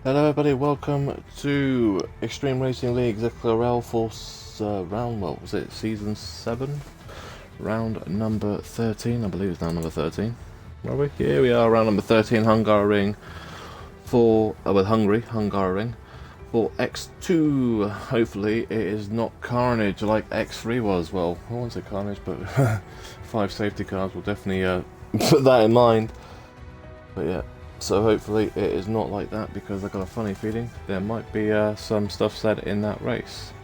Hello everybody, welcome to Extreme Racing League XRL for round, what was it, Season 7? Round number 13, I believe it's now number 13. Are we? Here we are, round number 13, Hungary for, with Hungary for X2. Hopefully it is not carnage like X3 was. Well, I won't say carnage, but 5 safety cars will definitely put that in mind. But yeah. So hopefully it is not like that, because I've got a funny feeling there might be some stuff said in that race.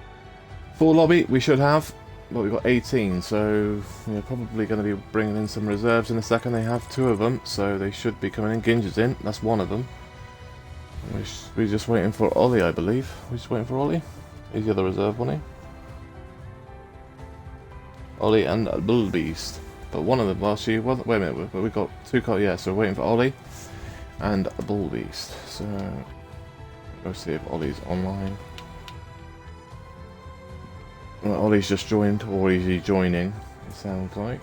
Full lobby we should have, but we've got 18, so we're probably going to be bringing in some reserves in a second. They have 2 of them, so they should be coming in. Ginger's in, that's one of them. We're just waiting for Ollie, I believe. We're just waiting for Ollie. He's the other reserve, wasn't he? Ollie and Bull Beast. But one of them, well, she wasn't. Wait a minute, we've got 2 cars, yeah, so we're waiting for Ollie and a Bull Beast. So go see if Ollie's online. Well, Ollie's just joined, or is he joining? It sounds like.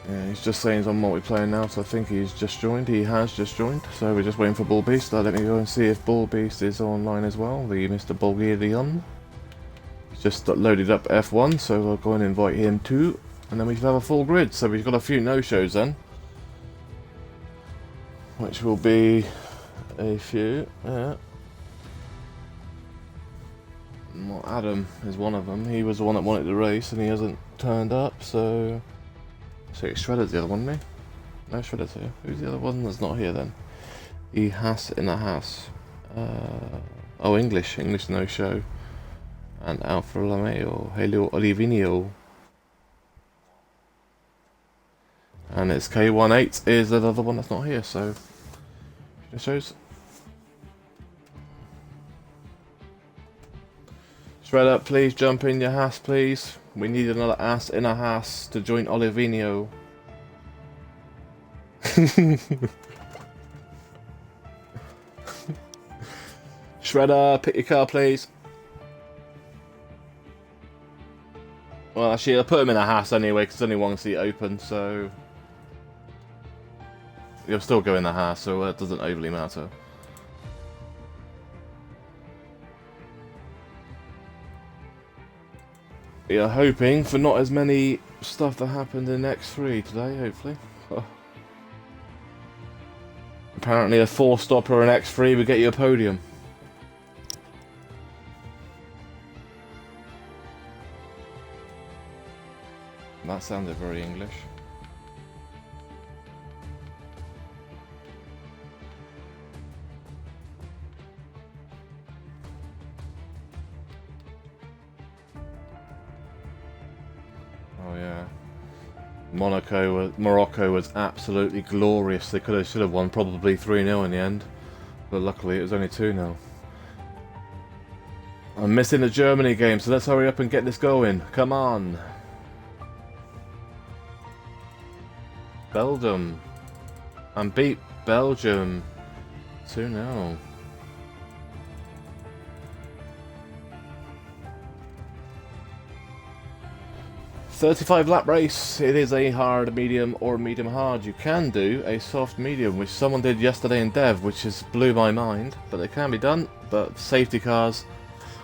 Yeah, he's just saying he's on multiplayer now, so I think he's just joined. He has just joined, so we're just waiting for Bull Beast. Let me go and see if Bull Beast is online as well. The Mr. Bulgarian. He's just loaded up F1, so we'll go and invite him too. And then we should have a full grid, so we've got a few no-shows then. Which will be a few, yeah. Well, Adam is one of them. He was the one that wanted to race and he hasn't turned up, so... So Shredder's the other one, isn't he? No, Shredder's here. Who's the other one that's not here then? He has in the house. Oh, English no-show. And Alfa Romeo, Helio Olivinio. And it's K18 is another one that's not here, so it shows. Shredder, please jump in your ass, please. We need another ass in a ass to join Olivinio. Shredder, pick your car, please. Well, actually, I'll put him in a Haas anyway, because there's only one seat open, so... You'll still go in the Haas, so it doesn't overly matter. We are hoping for not as many stuff that happened in X3 today, hopefully. Oh. Apparently a 4-stopper in X3 would get you a podium. That sounded very English. Oh yeah. Morocco was absolutely glorious. They should have won probably 3-0 in the end. But luckily it was only 2-0. I'm missing the Germany game, so let's hurry up and get this going. Come on. Belgium. And beat Belgium 2-0. 35 lap race. It is a hard, medium, or medium hard. You can do a soft medium, which someone did yesterday in Dev, which just blew my mind. But it can be done. But safety cars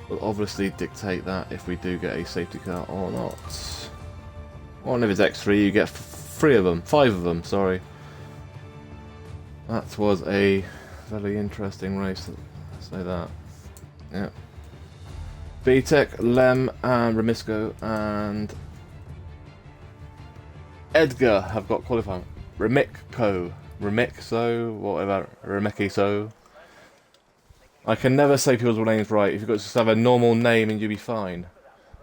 will obviously dictate that if we do get a safety car or not. Or if it's X3, you get 5 of them, sorry. That was a very interesting race, let's say that. Yeah. VTech, Lem, and Remisco, and Edgar have got qualifying. Remicso, whatever, Remikiso. I can never say people's names right. If you've got to just have a normal name and you'll be fine.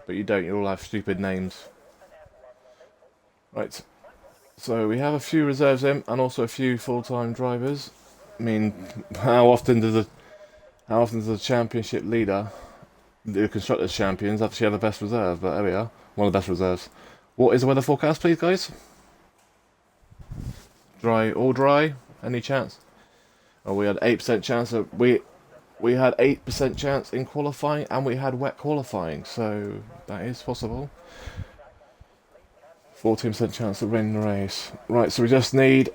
But you don't, you all have stupid names. Right. So we have a few reserves in, and also a few full-time drivers. I mean, how often does the championship leader, the constructors champions, actually have the best reserve? But there we are, one of the best reserves. What is the weather forecast, please, guys? Dry, all dry. Any chance? Oh, we had 8% chance of we had 8% chance in qualifying, and we had wet qualifying, so that is possible. 14% chance of winning the race. Right, so we just need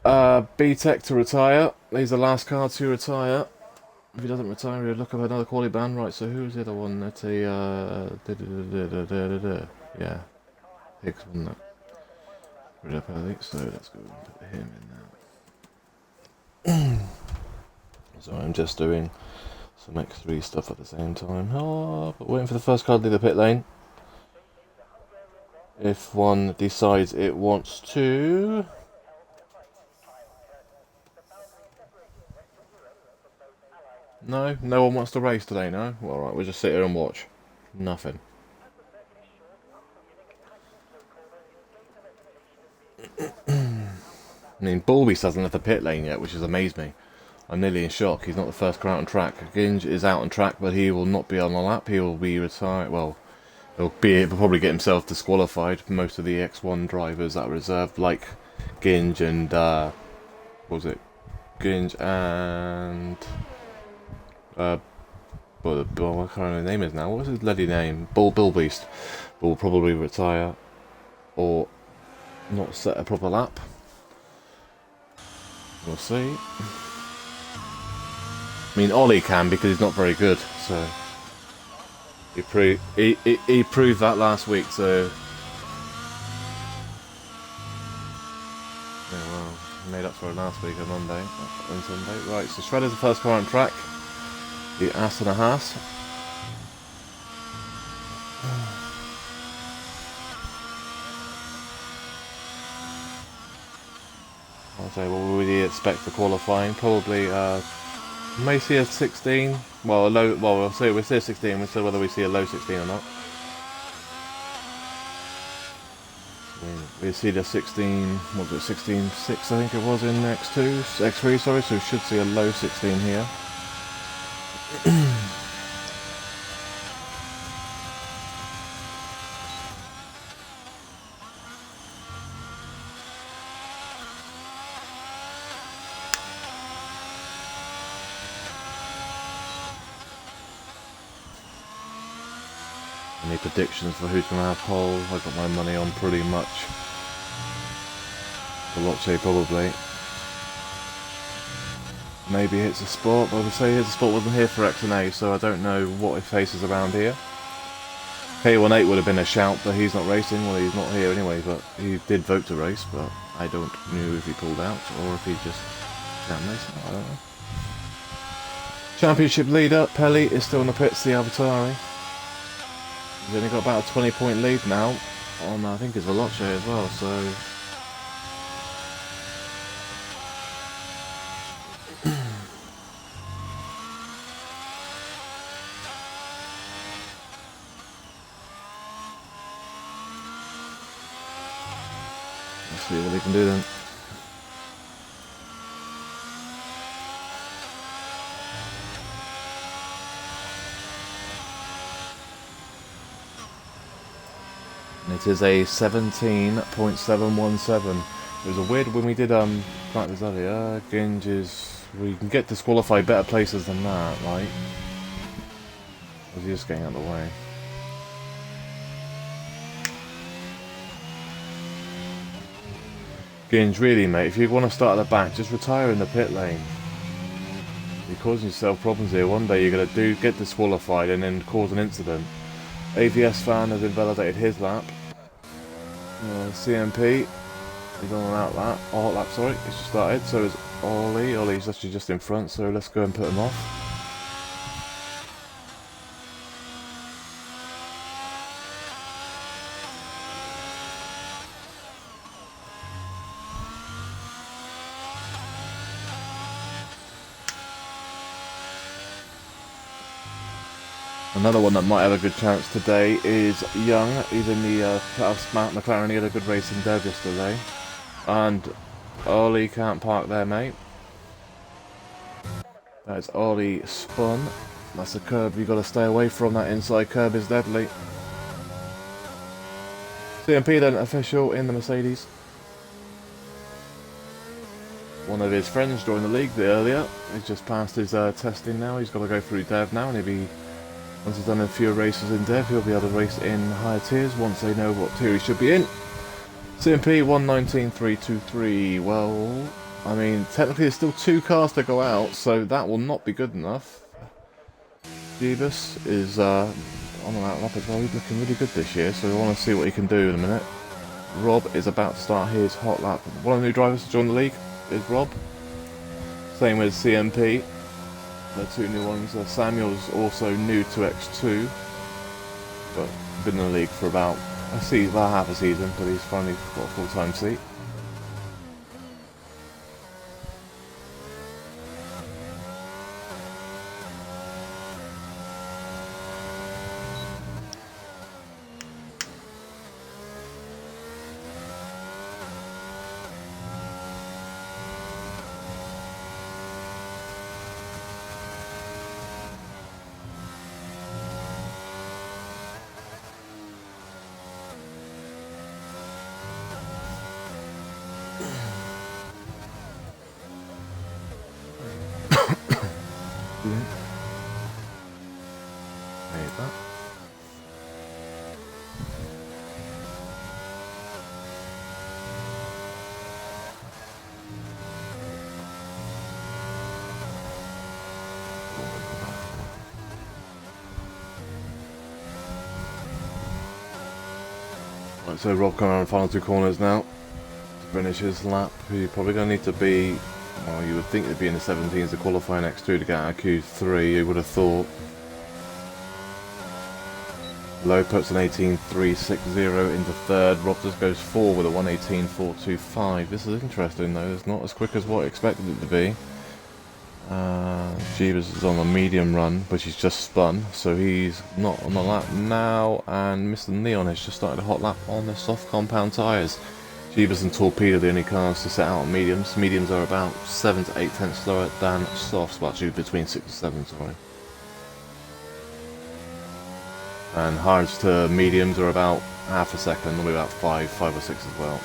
B-Tech to retire. He's the last car to retire. If he doesn't retire, he'll look up another quality band. Right, so who's the other one? That's a, yeah, Higgs, wasn't it? Rid up early, so let's go and put him in now. So I'm just doing some X3 stuff at the same time. Oh, but waiting for the first car to leave the pit lane. If one decides it wants to... No? No one wants to race today, no? Well, alright, we'll just sit here and watch. Nothing. I mean, Bulbeast hasn't left the pit lane yet, which has amazed me. I'm nearly in shock. He's not the first car out on track. Ginge is out on track, but he will not be on the lap. He will be retired. Well, he'll probably get himself disqualified. Most of the X1 drivers that are reserved, like Ginge and what was it? Ginge and well, I can't remember his name is now. What was his bloody name? Bulbeast will probably retire or not set a proper lap. We'll see. I mean, Ollie can because he's not very good, so he proved that last week. So yeah, well, made up for it last week on Monday and Sunday. Right, so Shredder's the first car on track. The ass and a Haas. I'll say, what would we expect for qualifying? Probably, may see a 16. Well, a low. Well, we'll see a 16. We'll see whether we see a low 16 or not. We see the 16. What was it? 16.6, I think it was in X2, X3. Sorry. So we should see a low 16 here. Any predictions for who's going to have pole? I got my money on pretty much Veloce probably. Maybe Hits a Sport, but I would say Hits a Sport wasn't here for X and A, so I don't know what he faces around here. K18 would have been a shout, but he's not racing. Well, he's not here anyway, but he did vote to race, but I don't know if he pulled out or if he just can't race. I don't know. Championship leader, Pelly, is still in the pits, the Avatari. He's only got about a 20-point lead now on, I think, his Veloce as well, so... Let's see what he can do then. It is a 17.717. It was a weird when we did practice earlier. Ginges, we can get disqualified better places than that, right? I was just getting out of the way. Ginge, really, mate, if you want to start at the back, just retire in the pit lane. You're causing yourself problems here. One day you're going to get disqualified and then cause an incident. AVS fan has invalidated his lap. CMP is on an out lap. Oh, hot lap, sorry. It's just started. So is Ollie. Ollie's actually just in front, so let's go and put him off. Another one that might have a good chance today is Young. He's in the Smart McLaren. He had a good race in Dev yesterday. And Ollie can't park there, mate. That's Ollie spun. That's a curb you've got to stay away from. That inside curb is deadly. CMP then official in the Mercedes. One of his friends joined the league a bit earlier. He's just passed his testing now. He's got to go through Dev now, and he'll be... Once he's done a few races in Dev, he'll be able to race in higher tiers once they know what tier he should be in. CMP 119.323. Well, I mean, technically there's still 2 cars to go out, so that will not be good enough. Jeebus is on that lap as well. He's looking really good this year, so we want to see what he can do in a minute. Rob is about to start his hot lap. One of the new drivers to join the league is Rob. Same with CMP. The 2 new ones. Samuel's also new to X2, but been in the league for about half a season, but he's finally got a full-time seat. Right, so Rob coming around the final 2 corners now to finish his lap. You're probably going to need to be, well, you would think it'd be in the 17s to qualify in X2 to get out of Q3, you would have thought. Low puts an 18.360 into 3rd. Rob just goes 4 with a 118.425. This is interesting though, it's not as quick as what I expected it to be. Jeebus is on a medium run, but he's just spun, so he's not on the lap now, and Mr. Neon has just started a hot lap on the soft compound tyres. Jeebus and Torpedo are the only cars to set out on mediums. Mediums are about 7 to 8 tenths slower than softs, well actually between 6 to 7, sorry. And hards to mediums are about half a second, maybe about 5 or 6 as well.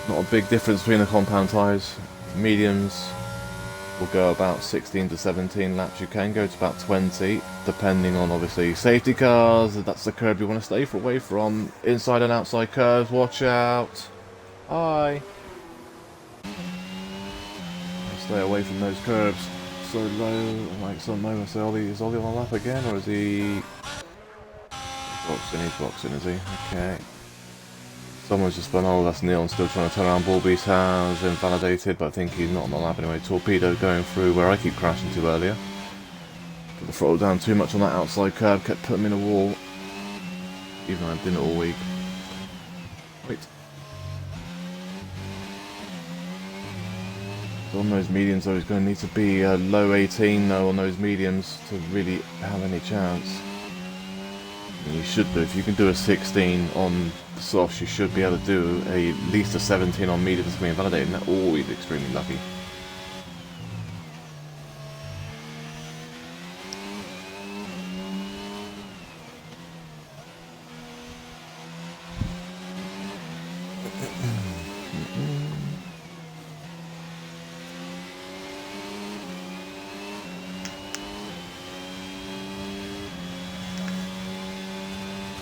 Not a big difference between the compound tyres. Mediums will go about 16 to 17 laps. You can go to about 20, depending on obviously safety cars. That's the curb you want to stay away from. Inside and outside curves, watch out. Hi. Stay away from those curves. So low, like some moments. So is Ollie on the lap again, or is he boxing? He's boxing, is he? Okay. Someone's just spun. Oh, that's Neon still trying to turn around. Ballbeast has invalidated, but I think he's not on the lap anyway. Torpedo going through where I keep crashing to earlier. Put the throttle down too much on that outside curb, kept putting me in a wall. Even though I didn't all week. Wait. So on those mediums though, he's going to need to be low 18 though on those mediums to really have any chance. And you should do, if you can do a 16 on softs, you should be able to do at least a 17 on mediums to be invalidated, and that's always extremely lucky.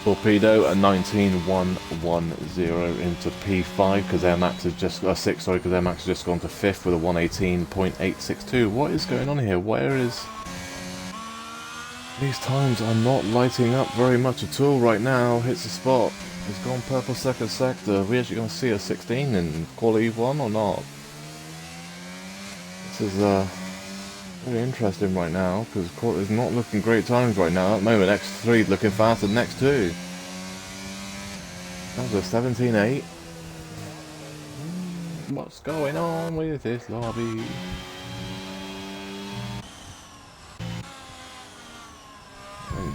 Torpedo a 19.110 into P5 because their max has just 6. Sorry, because their max has just gone to 5th with a 118.862. What is going on here? Where is? These times are not lighting up very much at all right now. Hits the spot. It's gone purple second sector. Are we actually going to see a 16 in quality 1 or not? This is very interesting right now, because it's not looking great times right now. At the moment, X3 looking faster than X2. That was a 17.8. What's going on with this lobby?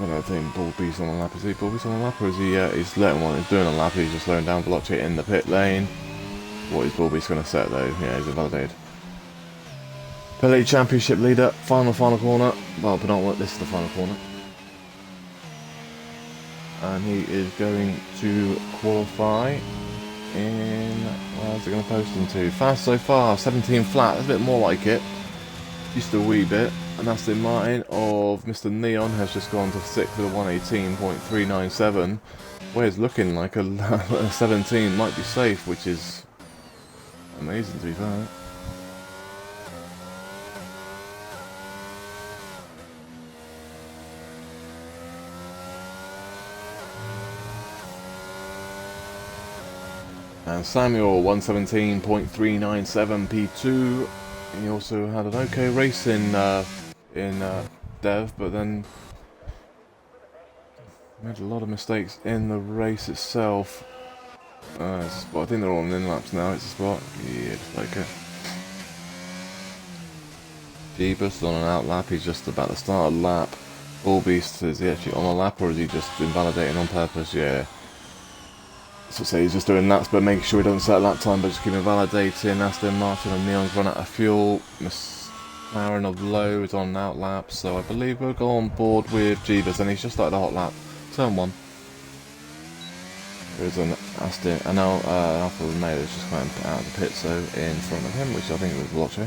I think Ballbeast on the lap. Is he Ballbeast on the lap, or is he? He's letting one. He's doing a lap. He's just slowing down Veloci in the pit lane. What is Ballbeast going to set though? Yeah, he's invalidated. Pelé Championship leader, final corner. Well, penultimate, this is the final corner. And he is going to qualify in, where's it going to post into? Fast so far, 17 flat, that's a bit more like it. Just a wee bit. And Aston Martin of Mr. Neon has just gone to 6th with a 118.397. Where's looking like a 17 might be safe, which is amazing to be fair. And Samuel 117.397 P2. He also had an okay race in Dev, but then made a lot of mistakes in the race itself. I think they're all on in-laps now. It's a spot. Yeah, just like it. Jeebus on an out-lap. He's just about to start a lap. Bullbeast, is he actually on a lap or is he just invalidating on purpose? Yeah. So say he's just doing laps, but making sure he doesn't set a lap time, but just keep invalidating. Aston Martin and Neon's run out of fuel. McLaren of Low is on an out lap, so I believe we'll go on board with Jeebus, and he's just started a hot lap. Turn 1. There's an Aston, and now Alfa Romeo is just coming out of the pit, so in front of him, which I think was Veloce.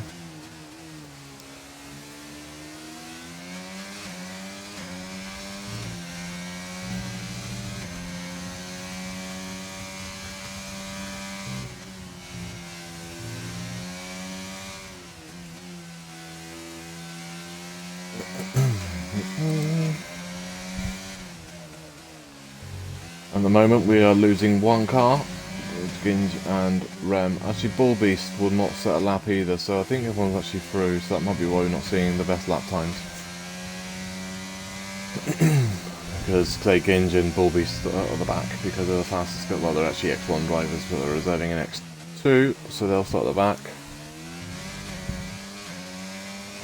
At the moment we are losing one car, Ginge and Rem. Actually Bullbeast will not set a lap either, so I think everyone's actually through, so that might be why we're not seeing the best lap times. Because Clay Ginge and Bullbeast are at the back, because they're the fastest, well they're actually X1 drivers, but they're reserving an X2, so they'll start at the back.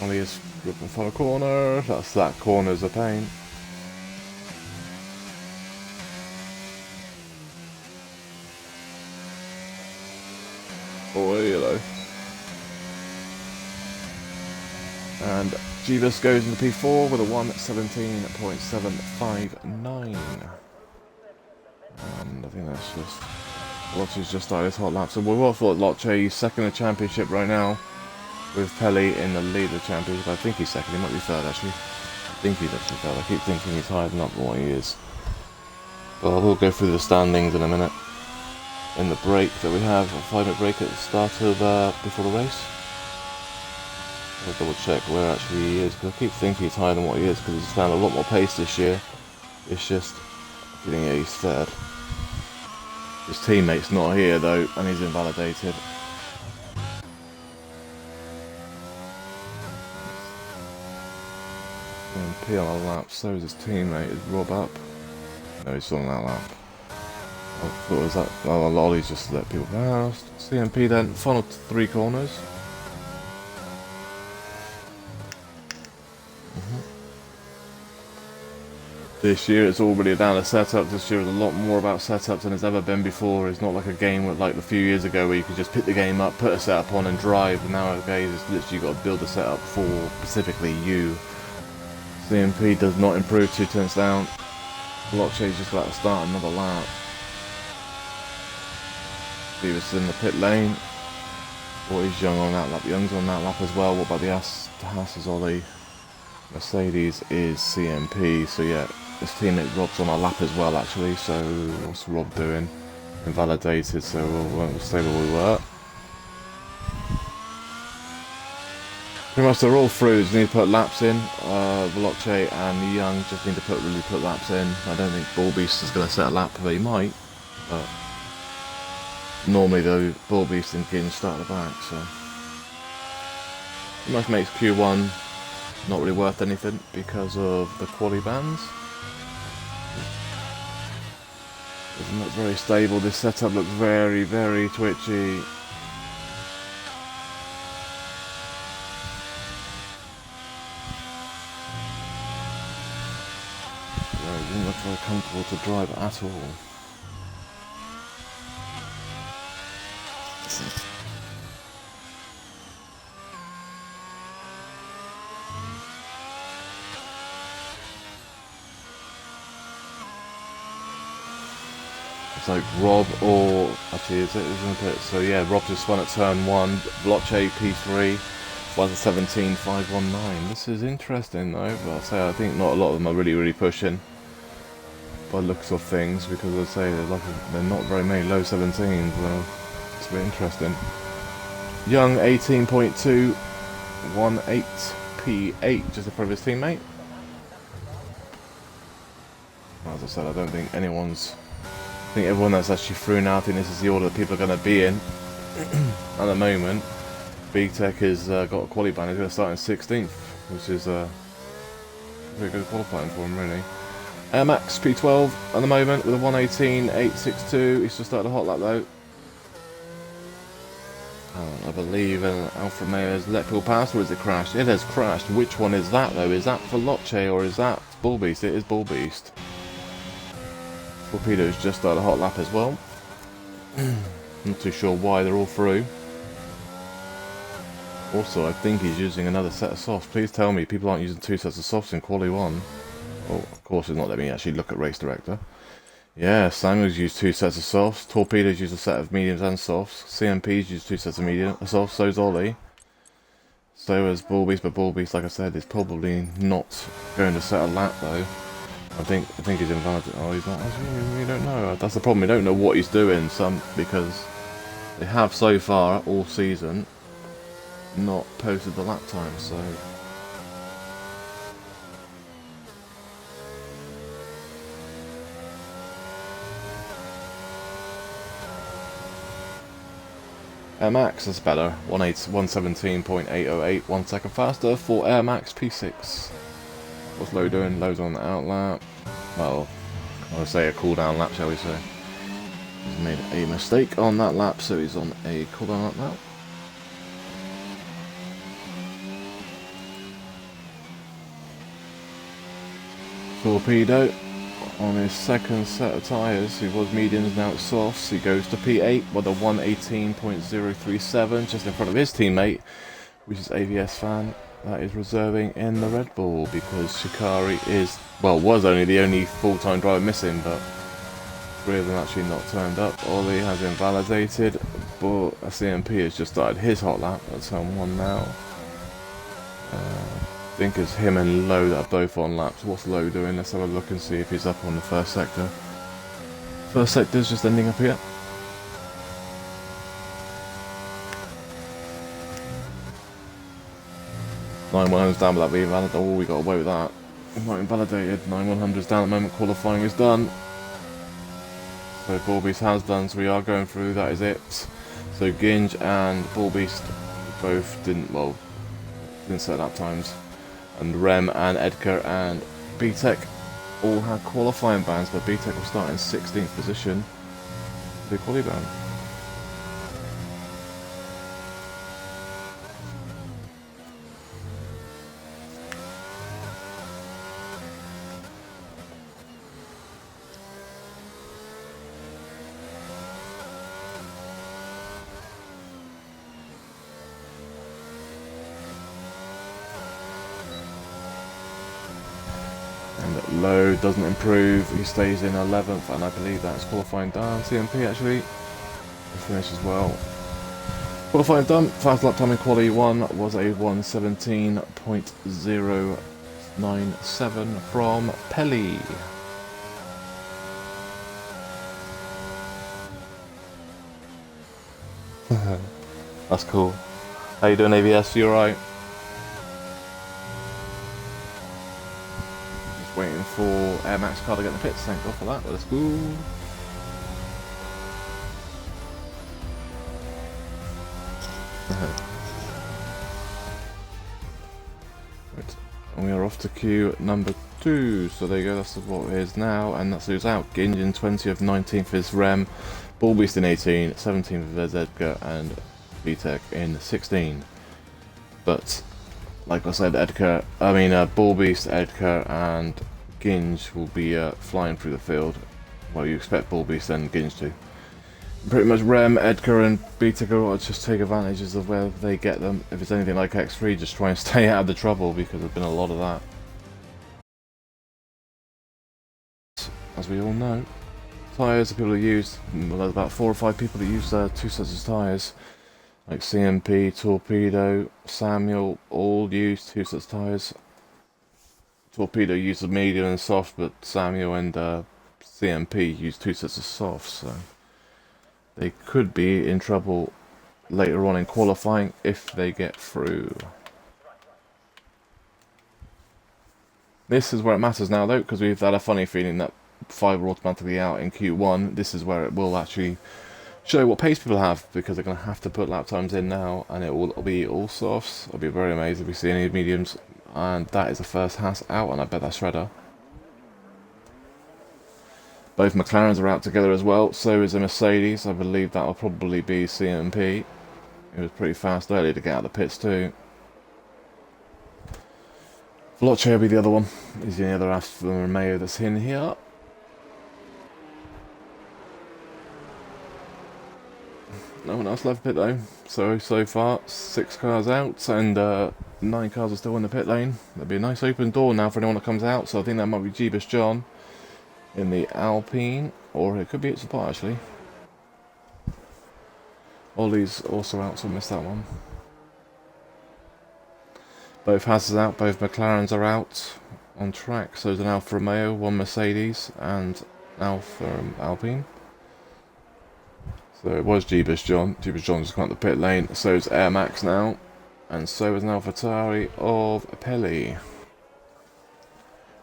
Ollie is ripping for a corner, that corner's a pain. Oh, yellow. And Jeebus goes into P4 with a 117.759. And I think that's just... Lotche's just started his hot lap. So we'll thought Lotche second in the championship right now, with Pelly in the lead of the championship. I think he's second, he might be third actually. I think he's actually third. I keep thinking he's higher than what he is. But we'll go through the standings in a minute. In the break that we have, a 5-minute break at the start of before the race. I'll double check where actually he is, because I keep thinking he's higher than what he is, because he's found a lot more pace this year. It's just feeling he's third. His teammate's not here though, and he's invalidated. And P on a lap, so is his teammate, is Rob up? No, he's still on that lap. I thought it was that, well, Ollie's just let people past. CMP then, final 3 corners. This year it's all really down to setup. This year is a lot more about setups than it's ever been before. It's not like a game with, like a few years ago where you could just pick the game up, put a setup on and drive. And nowadays it's literally got to build a setup for specifically you. CMP does not improve 2 turns down. Blockchade's just about to start another lap. Beavis in the pit lane. What is Young on that lap? Young's on that lap as well. What about the Haas is Ollie? Mercedes is CMP. So yeah, his teammate Rob's on our lap as well actually. So what's Rob doing? Invalidated, so we'll stay where we were. Pretty much they're all through. Just need to put laps in. Veloce and Young just need to really put laps in. I don't think Bullbeast is going to set a lap, but he might. But normally though, Bullbeast and Ginge start at the back, so it must make Q1 not really worth anything because of the quali bans. Doesn't look very stable. This setup looks very, very twitchy. Yeah, it doesn't look very comfortable to drive at all. It's like Rob or actually is it, isn't it? So yeah, Rob just won at turn 1. Veloce P3 was a 17.519. This is interesting though, but I'll say I think not a lot of them are really pushing by looks of things, because I'd say they're not very many low 17s. Well, it's a bit interesting. Young 18.218 P8 just in front of his teammate. As I said, I don't think anyone's I think everyone that's actually through now, I think this is the order that people are going to be in at the moment. BTEC has got a quali ban. He's going to start in 16th, which is very good qualifying for him, really. Air Max P12 at the moment with a 1:18.862. He's just started a hot lap though. I believe Alfa Romeo has let people pass, or is it crashed? It has crashed. Which one is that though? Is that Veloce or is that Bull Beast? It is Bull Beast. Torpedo's just started a hot lap as well. Not too sure why they're all through. Also, I think he's using another set of softs. Please tell me people aren't using 2 sets of softs in Quali 1. Oh, of course it's not letting me actually look at Race Director. Yeah, Samuel's used 2 sets of softs. Torpedo's used a set of mediums and softs. CMP's used 2 sets of softs. So's Ollie. So has Bull Beast, but Bull Beast, like I said, is probably not going to set a lap though. I think he's invalid. Oh, he's not. We don't know. That's the problem. We don't know what he's doing. Because they have so far all season not posted the lap time. So Air Max is better. 117.808, 1 second faster for Air Max P6. What's Low doing? Low's on the out lap. Well, I'll say a cooldown lap, shall we say. He's made a mistake on that lap, so he's on a cooldown lap now. Torpedo on his second set of tyres. He was mediums, now it's softs. He goes to P8 with a 1:18.037, just in front of his teammate, which is AVS fan. That is reserving in the Red Bull because Shikari is, well, was only the only full-time driver missing, but 3 of them actually not turned up. Ollie has invalidated, but a CMP has just started his hot lap. That's on 1 now. I think it's him and Low that are both on laps. What's Low doing? Let's have a look and see if he's up on the first sector. First sector's just ending up here. Nine 100's down, but that be invalid. Oh, we got away with that. Not invalidated. 9 100's down at the moment. Qualifying is done. So Bull Beast has done. So we are going through. That is it. So Ginge and Bull Beast both didn't set lap times. And Rem and Edgar and BTEC all had qualifying bans, but BTEC will start in 16th position. The quali ban. Low doesn't improve, he stays in 11th, and I believe that's qualifying done. CMP actually finishes well. Qualifying done, fast lap time in quali 1 was a 1:17.097 from Pelly. That's cool. How you doing, AVS? You alright? Waiting for Air Max car to get in the pits. Thank God for that. Let's go. Right. And we are off to queue number 2. So there you go. That's what it is now, and that's who's out. Ginge in 20th, 19th is Rem, Bull Beast in 18, 17th is Edgar, and VTEC in 16. But like I said, Bull Beast, Edgar, and Ginge will be flying through the field. Well, you expect Bull Beast and Ginge to. Pretty much Rem, Edgar, and BTEC will just take advantages of where they get them. If it's anything like X3, just try and stay out of the trouble, because there's been a lot of that. As we all know, tyres are people who use, well, there's about 4 or 5 people that use 2 sets of tyres. Like CMP, Torpedo, Samuel, all use 2 sets of tyres. Torpedo uses medium and soft, but Samuel and CMP use 2 sets of softs, so they could be in trouble later on in qualifying if they get through. This is where it matters now though, because we've had a funny feeling that 5 are automatically out in Q1, this is where it will actually show what pace people have, because they're going to have to put lap times in now, and it will be all softs. I'll be very amazed if we see any mediums, and that is the first Haas out, and I bet that's Shredder. Both McLarens are out together as well, so is a Mercedes. I believe that will probably be CMP. It was pretty fast earlier to get out of the pits too. Veloce will be the other one. He's the other Alfa Romeo that's in here. No one else left pit though. So far, 6 cars out and 9 cars are still in the pit lane. There'll be a nice open door now for anyone that comes out, so I think that might be Jeebus John in the Alpine, or it could be its support actually. Ollie's also out, so I missed that one. Both Haas is out, both McLarens are out on track, so there's an Alfa Romeo, 1 Mercedes, and Alfa Alpine. So it was Jeebus John. Jeebus John just come out the pit lane. So is Air Max now. And so is an AlphaTauri of Peli.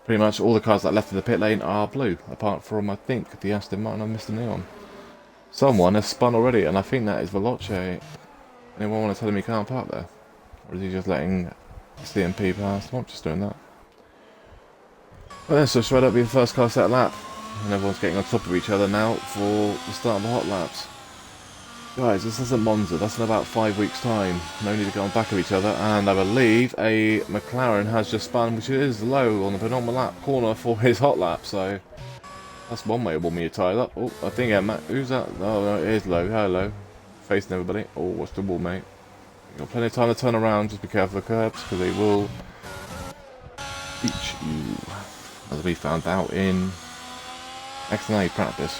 Pretty much all the cars that left in the pit lane are blue. Apart from, I think, the Aston Martin and Mr. Neon. Someone has spun already, and I think that is Veloce. Anyone want to tell him he can't park there? Or is he just letting CMP pass? I'm just doing that. Well then, so Shredder will be the first car set lap. And everyone's getting on top of each other now for the start of the hot laps. Guys, this isn't Monza, that's in about 5 weeks' time. No need to get on back of each other, and I believe a McLaren has just spun, which is low on the penultimate lap corner for his hot lap, so that's one way to warm your tyre up. Oh, I think who's that? Oh no, it is low. Hello. Facing everybody. Oh, watch the wall, mate. You've got plenty of time to turn around, just be careful of the curbs, because they will beat you. As we found out in XNA practice.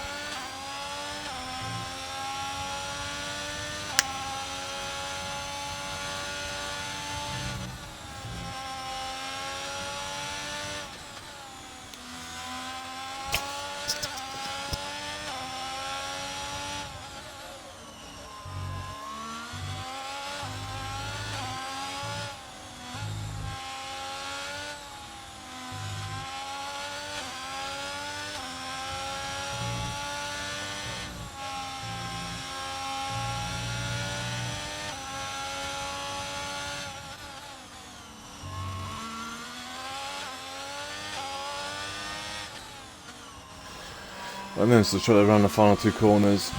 And then to try to run the final 2 corners.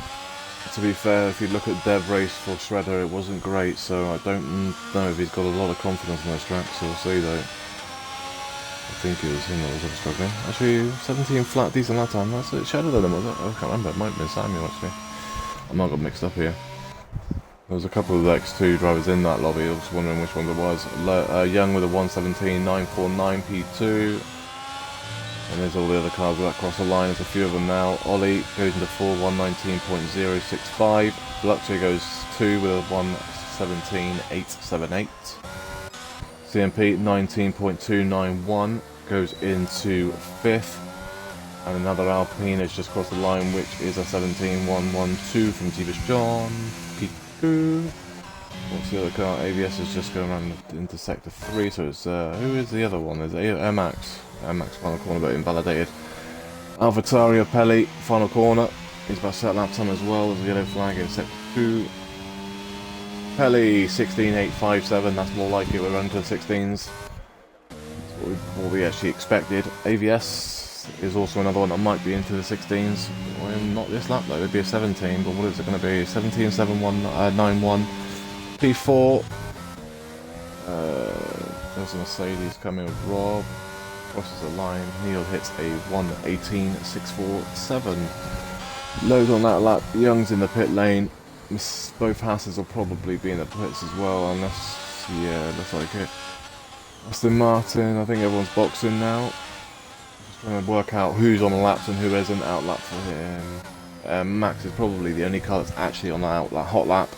To be fair, if you look at dev race for Shredder, it wasn't great, so I don't know if he's got a lot of confidence on those tracks, so we'll see though. I think it was him that was struggling. Actually, 17 flat, decent lap time. That's it. Shredder then, was it? I can't remember. It might have been Samuel actually. I might got mixed up here. There was a couple of X2 drivers in that lobby. I was wondering which one it was. Young with a 117, 949 P2. And there's all the other cars that cross the line. There's a few of them now. Ollie goes into 4, 119.065. Veloce goes 2 with a 117.878. CMP 19.291 goes into 5th. And another Alpine has just crossed the line, which is a 17.112 from Jeebus John. P2. What's the other car? ABS is just going around into sector 3, so it's, who is the other one? There's Air Max. Air Max final corner, but invalidated. AlphaTauri of Peli, final corner. He's about to set lap time as well. There's a yellow flag in sector 2. Peli 16.857, that's more like it. We're running to the 16s. That's what we actually expected. AVS is also another one that might be into the 16s. Well, not this lap though, it'd be a 17, but what is it going to be? 17.7191. P4. There's a Mercedes coming with Rob. Crosses the line. Neil hits a 118.647. Load on that lap. Young's in the pit lane. Both Hasses will probably be in the pits as well, unless, yeah, looks like it. Aston Martin, I think everyone's boxing now. Just trying to work out who's on the laps and who isn't. Out lap for him. Max is probably the only car that's actually on the hot lap.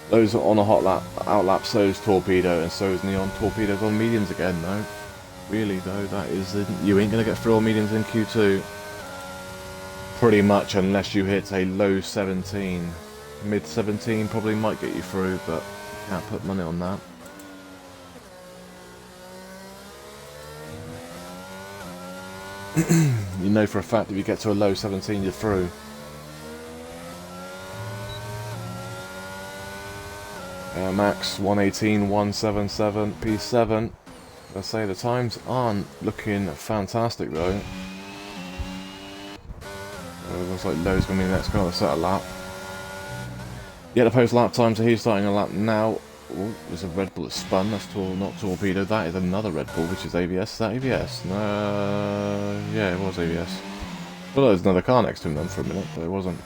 Those are on a hot lap, out lap, so is Torpedo, and so is Neon. Torpedo's on mediums again, though. Really, though, that isn't. You ain't going to get through all mediums in Q2. Pretty much, unless you hit a low 17. Mid 17 probably might get you through, but you can't put money on that. You know for a fact if you get to a low 17, you're through. Max 118, 177, P7. I say the times aren't looking fantastic though. It looks like Low's going to be the next car to set a lap. Yeah, the post lap time, so he's starting a lap now. Ooh, there's a Red Bull that spun, that's not torpedo. That is another Red Bull, which is ABS. Is that ABS? Yeah, it was ABS. Well, there's another car next to him then for a minute, but it wasn't.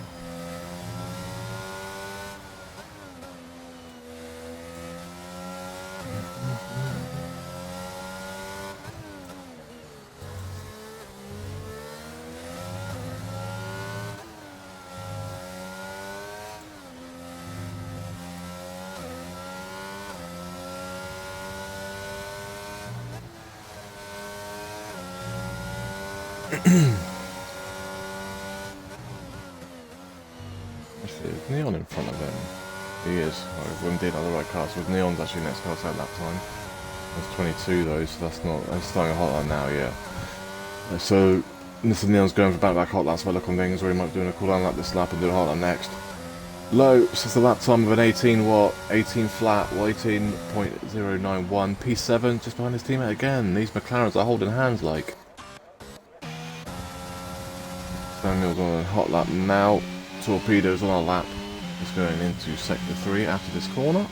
Is Neon in front of him? He is. Oh, indeed, other right cars. With Neon's actually next car at that time. That's 22 though, so that's not. That's starting a hot lap now, yeah. So Mr. Neon's going for back-to-back hot laps by look on things, or he might be doing a cool-down lap this lap and do a hot lap next. Low, since the lap time of an 18 watt, 18 flat, well 18.091, P7 just behind his teammate again. These McLarens are holding hands like. Samuel's on a hot lap now. Torpedo's on a lap. He's going into sector 3 after this corner.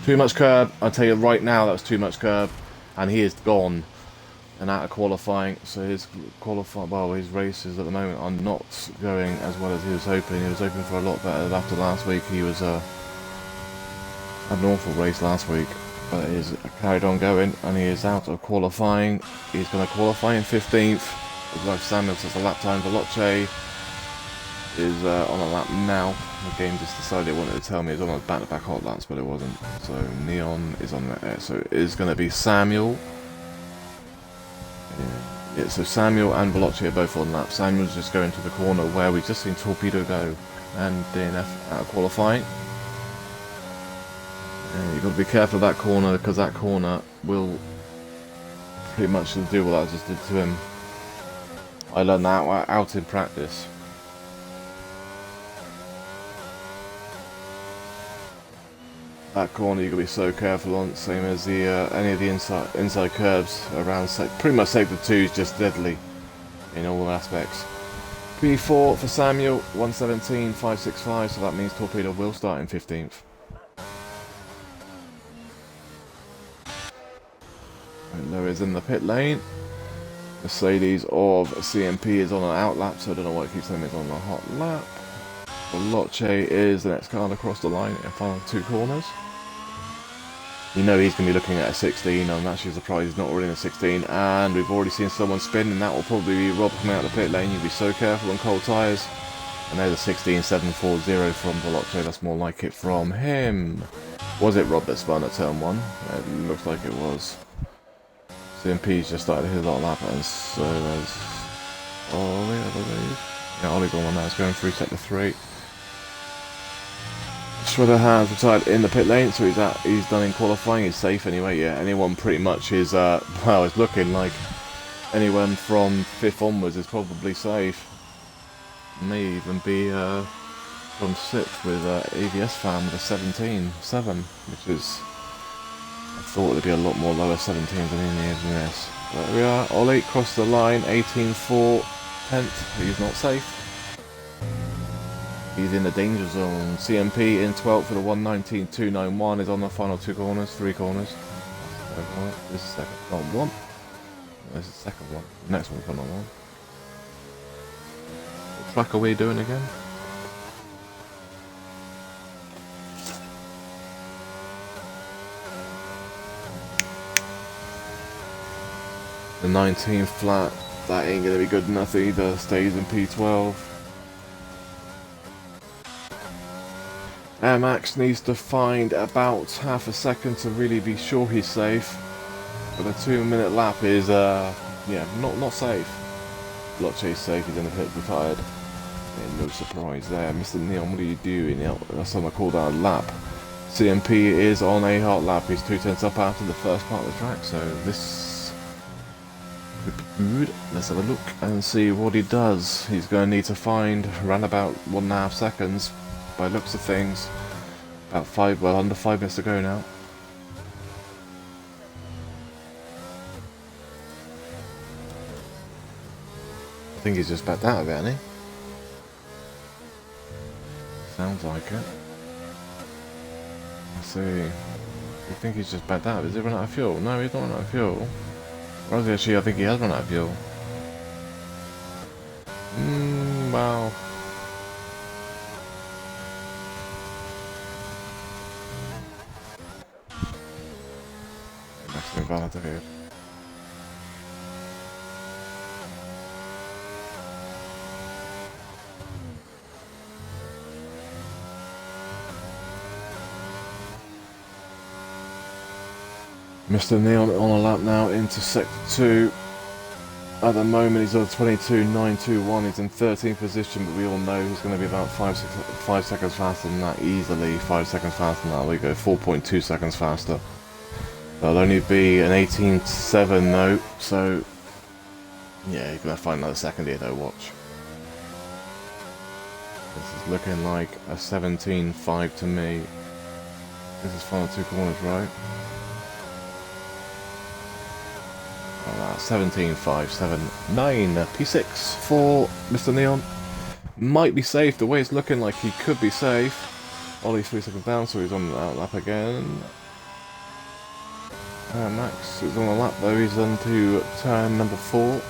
Too much curb. I'll tell you right now, that was too much curb, and he is gone and out of qualifying. So his his races at the moment are not going as well as he was hoping. He was hoping for a lot better after last week. He was had an awful race last week, but he's carried on going, and he is out of qualifying. He's going to qualify in 15th. Like Samuel says, the lap time. Veloce is on a lap now. The game just decided it wanted to tell me it's on a back-to-back hot laps, but it wasn't. So Neon is on the so it is going to be Samuel. Yeah, so Samuel and Veloce are both on lap. Samuel's just going to the corner where we've just seen Torpedo go, and DNF out of qualifying. And you've got to be careful of that corner, because that corner will pretty much do what I just did to him. I learned that out in practice. That corner you've got to be so careful on, same as the any of the inside curves around pretty much sector 2 is just deadly in all aspects. P4 for Samuel, 117.565, so that means Torpedo will start in 15th. Low is in the pit lane. Mercedes of CMP is on an out lap, so I don't know why it keeps saying it's on a hot lap. Veloce is the next car across the line in final 2 corners. You know he's going to be looking at a 16. I'm actually surprised he's not already in a 16. And we've already seen someone spin, and that will probably be Rob coming out of the pit lane. You'll be so careful on cold tyres. And there's a 16.740 from Veloce. That's more like it from him. Was it Rob that spun at turn 1? It looks like it was. CMP's just started his hot lap, and so there's Ollie, I believe. Yeah, Ollie's on one now. It's going through sector 3. Shredder has retired in the pit lane, so he's done in qualifying. He's safe anyway. Yeah, anyone pretty much is well, it's looking like anyone from 5th onwards is probably safe. May even be from 6th with AVS fan with a 17.7, which is, I thought there'd be a lot more lower 17s than in the AVS. But there we are. Ollie crossed the line, 18.4, 10th. He's not safe. He's in the danger zone. CMP in 12th for the 119.291 is on the final 2 corners, 3 corners. This is second, not one. This is the second one. The next one's on one. What track are we doing again? The 19 flat, that ain't gonna be good enough either. Stays in P12. Air Max needs to find about half a second to really be sure he's safe. But a 2-minute lap is, yeah, not safe. Veloce's safe, he's in the pit, retired. Yeah, no surprise there. Mr. Neon, what are you doing? That's on a cool down lap. CMP is on a hot lap. He's 2 tenths up after the first part of the track, so this Good. Let's have a look and see what he does. He's going to need to find around about 1.5 seconds by looks of things. About under 5 minutes to go now. I think he's just backed out of it, hasn't he? Sounds like it. Let's see. I think he's just backed out. Is he run out of fuel? No, he's not run out of fuel. Or is he actually? I think he has run out of fuel. Wow. That's invalidated. Mr. Neon on a lap now into sector 2. At the moment he's on 22.921, he's in 13th position, but we all know he's going to be about 5 seconds faster than that, easily 5 seconds faster than that. We go 4.2 seconds faster. That'll only be an 18.7 though, so yeah, you're going to find another second here though, watch. This is looking like a 17.5 to me. This is final 2 corners, right? 17.579 P6 for Mr. Neon. Might be safe, the way it's looking like he could be safe. Ollie's 3 seconds down, so he's on the outlap again. Max is on the lap though, he's on to turn number 4.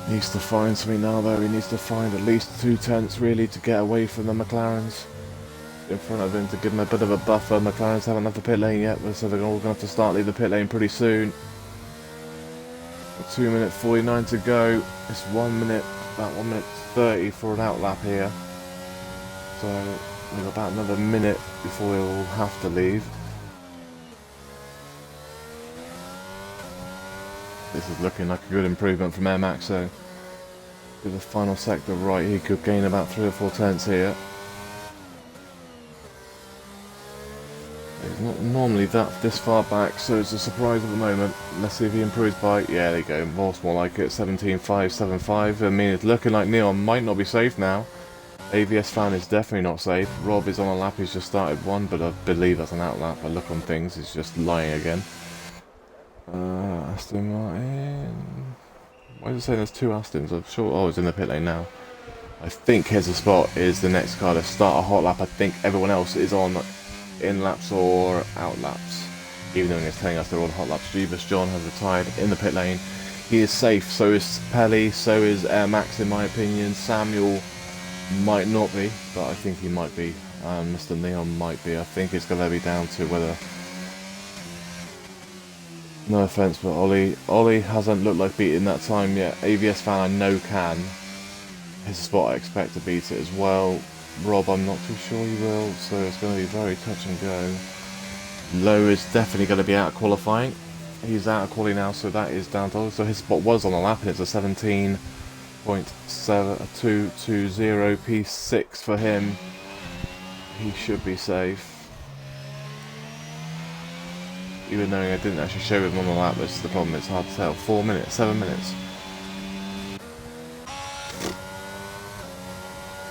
Needs to find something now though, he needs to find at least 2/10 really to get away from the McLarens in front of him to give him a bit of a buffer. McLaren's haven't left the pit lane yet, so they're all going to have to start leaving the pit lane pretty soon. 2 minutes 49 to go. It's 1 minute, about 1 minute 30 for an outlap here. So we've got about another minute before they will have to leave. This is looking like a good improvement from Air Max, so with the final sector right, he could gain about 3 or 4 tenths here. He's not normally this far back, so it's a surprise at the moment. Let's see if he improves by, yeah, there you go, more like it, 17.575. I mean, it's looking like Neon might not be safe now. AVS fan is definitely not safe. Rob is on a lap, he's just started one, but I believe that's an outlap. I look on things, he's just lying again. Aston Martin. Why is it saying there's 2 Astons? I'm sure. Oh, it's in the pit lane now. I think here's the spot, is the next car to start a hot lap. I think everyone else is on in laps or out laps, even though it's telling us they're on hot laps. Jeebus John has retired in the pit lane. He is safe, so is Pelly, so is Air Max in my opinion. Samuel might not be, but I think he might be, and Mr. Neon might be. I think it's going to be down to whether, no offence, but Ollie hasn't looked like beating that time yet. AVS fan I know can. His spot I expect to beat it as well. Rob, I'm not too sure he will, so it's going to be very touch and go. Lowe is definitely going to be out of qualifying. He's out of quality now, so that is down to, so his spot was on the lap, and it's a 17.7220 P6 for him. He should be safe. Even though I didn't actually show him on the lap, that's the problem, it's hard to tell. 4 minutes, 7 minutes.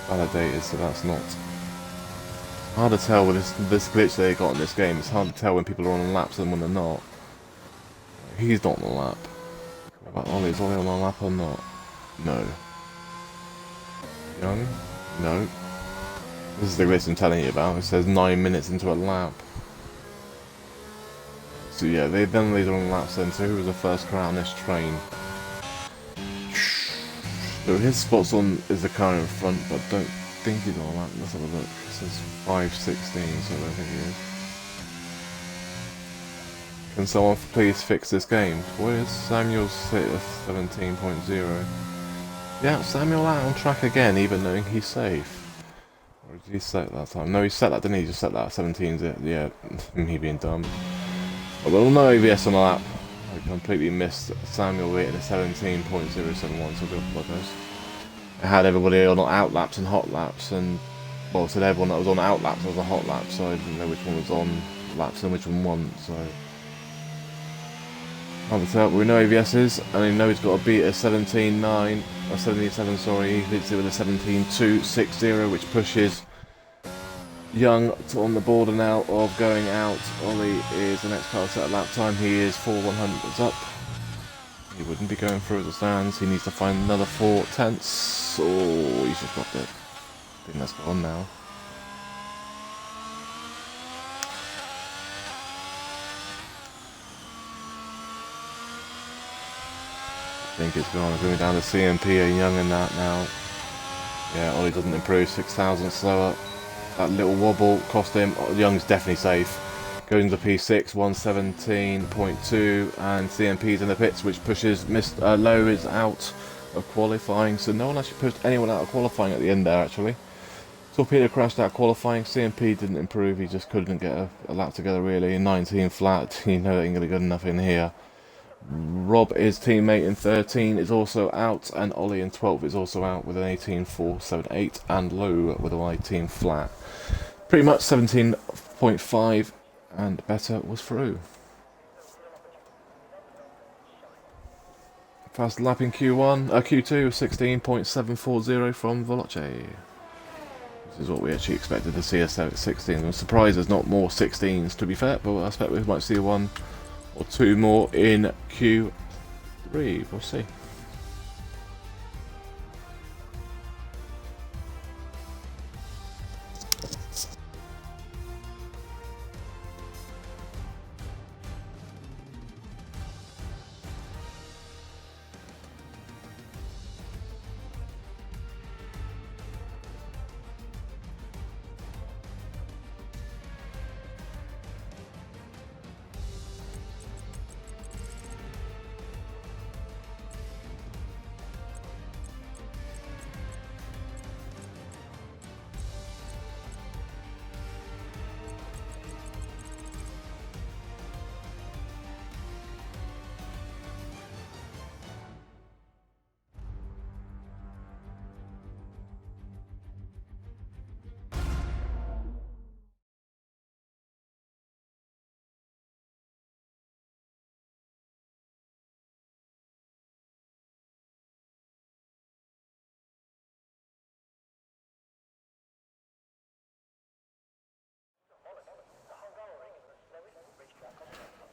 Validated, so that's not hard to tell with this glitch they got in this game. It's hard to tell when people are on laps and when they're not. He's not on the lap. What about Ollie? Is Ollie on the lap or not? No. Young? No. This is the glitch I'm telling you about. It says 9 minutes into a lap. So yeah, they then later on laps then. So who was the first car on this train? So his spot's on is the car in front, but I don't think he's on that. Let's have a look. It says 5:16, so I don't think he is. Can someone please fix this game? Where's Samuel's 17.0? Yeah, Samuel out on track again, even knowing he's safe. Or did he set that time? No, he set that, didn't he? He just set that 17's it. Yeah, me being dumb. Well, no AVS on the lap. I completely missed Samuel hitting a 17.071, so I do apologise. I had everybody on out laps and hot laps, and well, said everyone that was on out laps was a hot lap, so I didn't know which one was on laps and which one wasn't, so... we know AVS is, and we know he's got to beat a 17.9, or 17.7, sorry, he leads it with a 17.260, which pushes Young on the border now of going out. Ollie is the next car set a lap time, he is 4/100s up. He wouldn't be going through as it stands, he needs to find another 4/10. Oh, he's just dropped it. I think that's gone now. I think it's gone. Going down to CMP and Young in that now. Yeah, Ollie doesn't improve, 6,000 slower. That little wobble cost him. Young's definitely safe. Goes into P6, 117.2, and CMP's in the pits, which pushes Lowe is out of qualifying. So no one actually pushed anyone out of qualifying at the end there, actually. Torpedo crashed out of qualifying. CMP didn't improve. He just couldn't get a lap together, really. In 19 flat, you know it ain't going to be good enough in here. Rob, his teammate in 13, is also out, and Ollie in 12 is also out with an 18.478, and Lowe with a 18 flat. Pretty much 17.5 and better was through. Fast lap in Q2 16.740 from Veloce. This is what we actually expected to see a 16. I'm surprised there's not more 16s, to be fair, but I expect we might see one or two more in Q3. We'll see.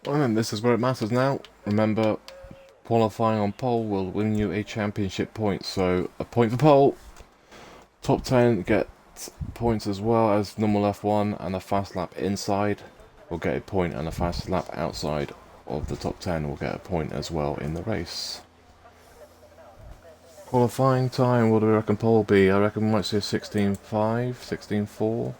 Well then, this is where it matters now. Remember, qualifying on pole will win you a championship point. So, a point for pole. Top 10 get points as well as normal F1, and a fast lap inside will get a point, and a fast lap outside of the top 10 will get a point as well in the race. Qualifying time, what do we reckon pole will be? I reckon we might see a 16.5, 16.4.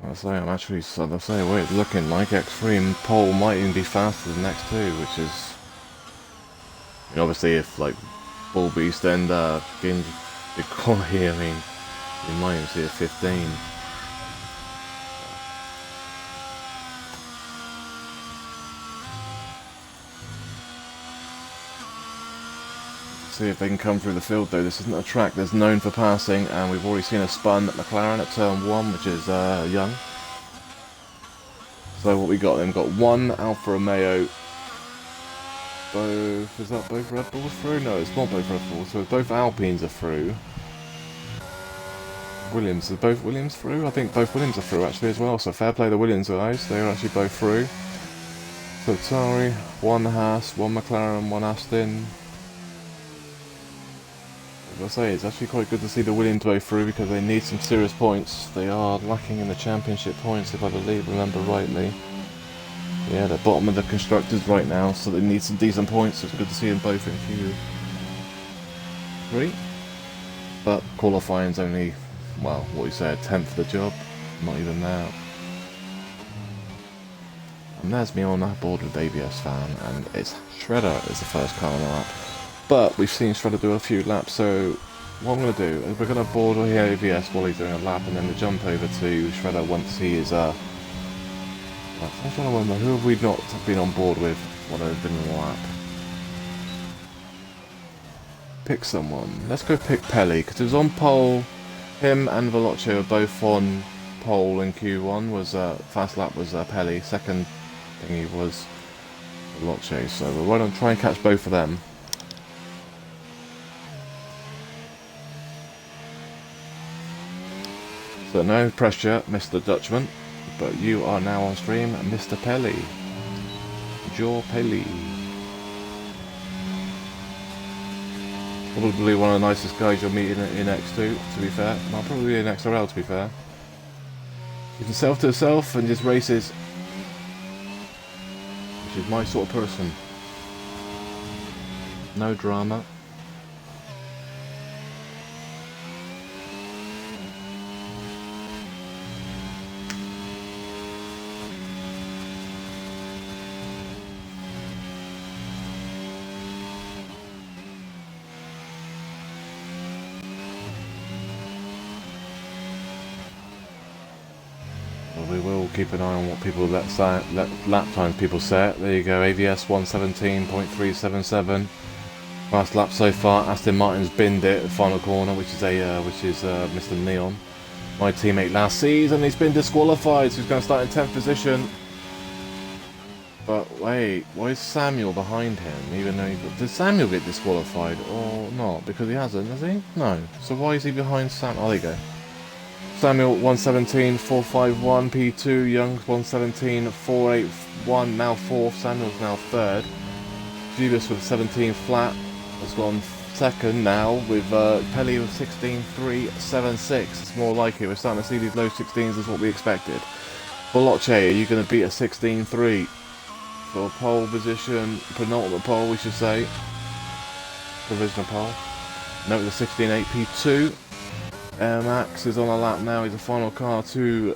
I'll say I'm actually, I'll say, wait, it's looking like Extreme pole might even be faster than X2, which is, I mean, obviously if like Bull Beast and Ginge big quality, I mean, you might even see a 15. See if they can come through the field though. This isn't a track that's known for passing, and we've already seen a spun McLaren at turn 1, which is Young. So what we got then? Got one Alfa Romeo. Both, is that both Red Bulls through? No, it's not both Red Bulls. So both Alpines are through. Williams, are both Williams through? I think both Williams are through actually as well. So fair play the Williams guys. They are actually both through. So Ferrari, one Haas, one McLaren, one Aston. As I say, it's actually quite good to see the Williams go through because they need some serious points. They are lacking in the championship points, if I remember rightly. Yeah, they're bottom of the constructors right now, so they need some decent points. So it's good to see them both in Q3. But qualifying's only, well, what you say, a 10th of the job. Not even that. And there's me on that board with ABS fan, and it's Shredder is the first car on the lap. But we've seen Shredder do a few laps, so what I'm going to do is we're going to board the ABS while he's doing a lap, and then we jump over to Shredder once he is, I'm trying to remember, who have we not been on board with while they've been in a lap? Pick someone. Let's go pick Pelly, because it was on pole Him and Veloce were both on pole in Q1. Was fast lap was Pelli. Second thingy was Veloce. So we're going to try and catch both of them. So no pressure, Mr. Dutchman, but you are now on stream, Mr. Pelli. Joe Pelli. Probably one of the nicest guys you'll meet in X2, to be fair. Well, probably in XRL, to be fair. He's himself to himself and just races. Which is my sort of person. No drama. We will keep an eye on what people let lap times people set. There you go, AVS 117.377. Last lap so far. Aston Martin's binned it, the final corner, which is Mr. Neon, my teammate last season. He's been disqualified, so he's going to start in 10th position. But wait, why is Samuel behind him? Even though did Samuel get disqualified or not? Because he hasn't, has he? No. So why is he behind Sam? Oh, there you go. Samuel 117.451, P2, Young 117.481, now 4th, Samuel's now 3rd. Jubis with 17 flat has gone 2nd now, with Pelli with 16.376. It's more like it, we're starting to see these low 16s as what we expected. Veloce, are you going to beat a 16.3 for pole position, penultimate pole we should say, provisional pole. Note the 16.8 P2. Max is on a lap now. He's a final car to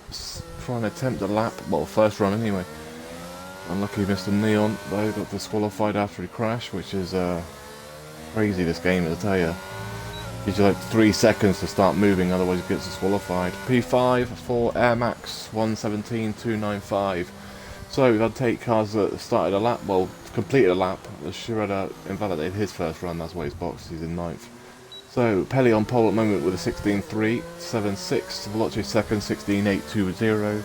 try and attempt a lap. Well, first run anyway. Unlucky Mr. Neon, though, got disqualified after he crashed, which is crazy this game, I tell you. Gives you like 3 seconds to start moving, otherwise he gets disqualified. P5 for Air Max 117.295. So we've had 8 cars that started a lap, well, completed a lap. The Shredder invalidated his first run, that's why he's boxed, he's in 9th. So, Pelli on pole at the moment with a 16.376, Veloce second, 16.820.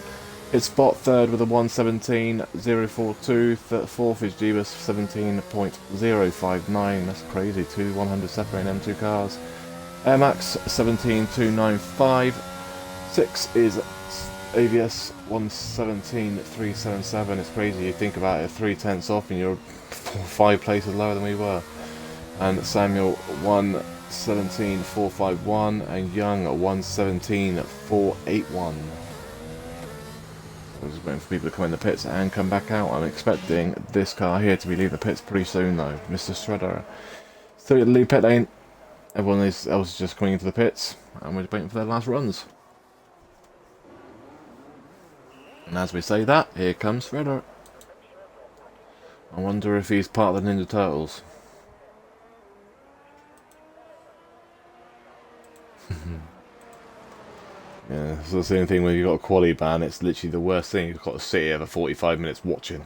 It's Spot third with a 117.042, fourth is Jeebus, 17.059, that's crazy, 100 separating them 2 cars. Air Max 17.295, 6 is AVS 117.377, it's crazy, you think about it, 3/10 off and you're 5 places lower than we were. And Samuel 117.451 and Young at 117.481. I'm just waiting for people to come in the pits and come back out. I'm expecting this car here to be leaving the pits pretty soon though. Mr. Shredder. Still at the lead pit lane. Everyone else is just coming into the pits and we're waiting for their last runs. And as we say that, here comes Shredder. I wonder if he's part of the Ninja Turtles. Yeah, it's the same thing when you've got a quali ban, it's literally the worst thing. You've got to sit here for 45 minutes watching.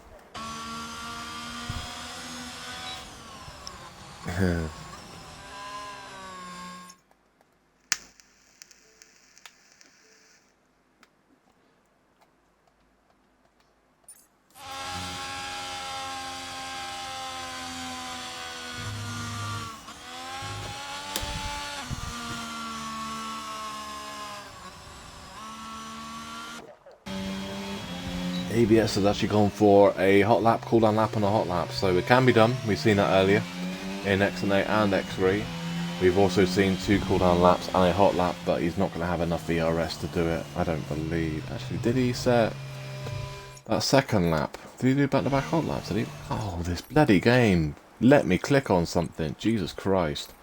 ABS has actually gone for a hot lap, cooldown lap and a hot lap, so it can be done. We've seen that earlier in X&A and X3. We've also seen 2 cooldown laps and a hot lap, but he's not going to have enough VRS to do it, I don't believe. Actually, did he set that second lap? Did he do back-to-back hot laps? Did he? Oh, this bloody game. Let me click on something. Jesus Christ.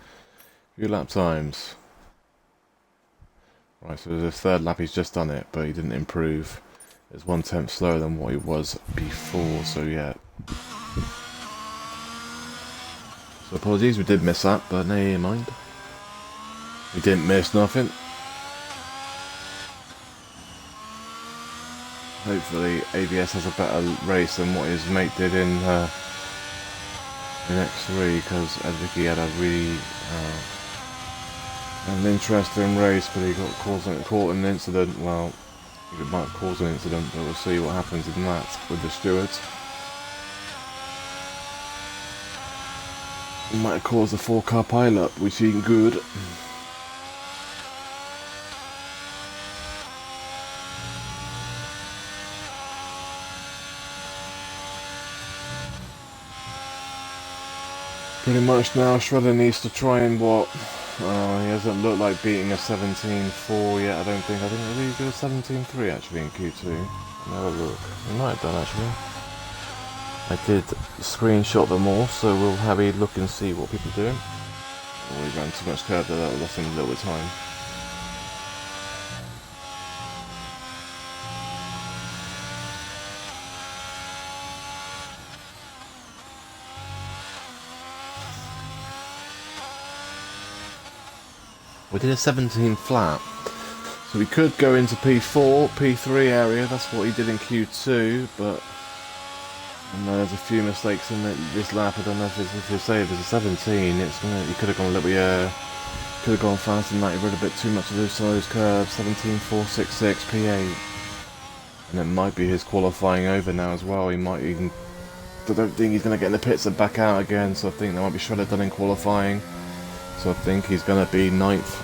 Few lap times. Right, so the 3rd lap he's just done it, but he didn't improve. It's 1/10 slower than what he was before, so yeah. So apologies, we did miss that, but never mind. We didn't miss nothing. Hopefully ABS has a better race than what his mate did in X3, because I think he had a really An interesting race, but he got caught in an incident. Well, it might cause an incident, but we'll see what happens in that with the stewards. It might cause a 4-car pileup, which ain't good. Pretty much now, Shredder needs to try and what? He hasn't looked like beating a 17.4 yet, I don't think. I think he did a 17.3 actually in Q2. Have a look. He might have done actually. I did screenshot them all, so we'll have a look and see what people are doing. Oh, he ran too much curve there, that lost him a little bit of time. We did a 17 flat, so we could go into P4, P3 area. That's what he did in Q2, but there's a few mistakes in this lap. I don't know if you say if it's a 17, he could have gone a little bit, could have gone faster than that. He rode a bit too much of those curves. 17.466 P8, and it might be his qualifying over now as well. He might even. I don't think he's going to get in the pits and back out again. So I think there might be Shredder done in qualifying. So I think he's going to be 9th,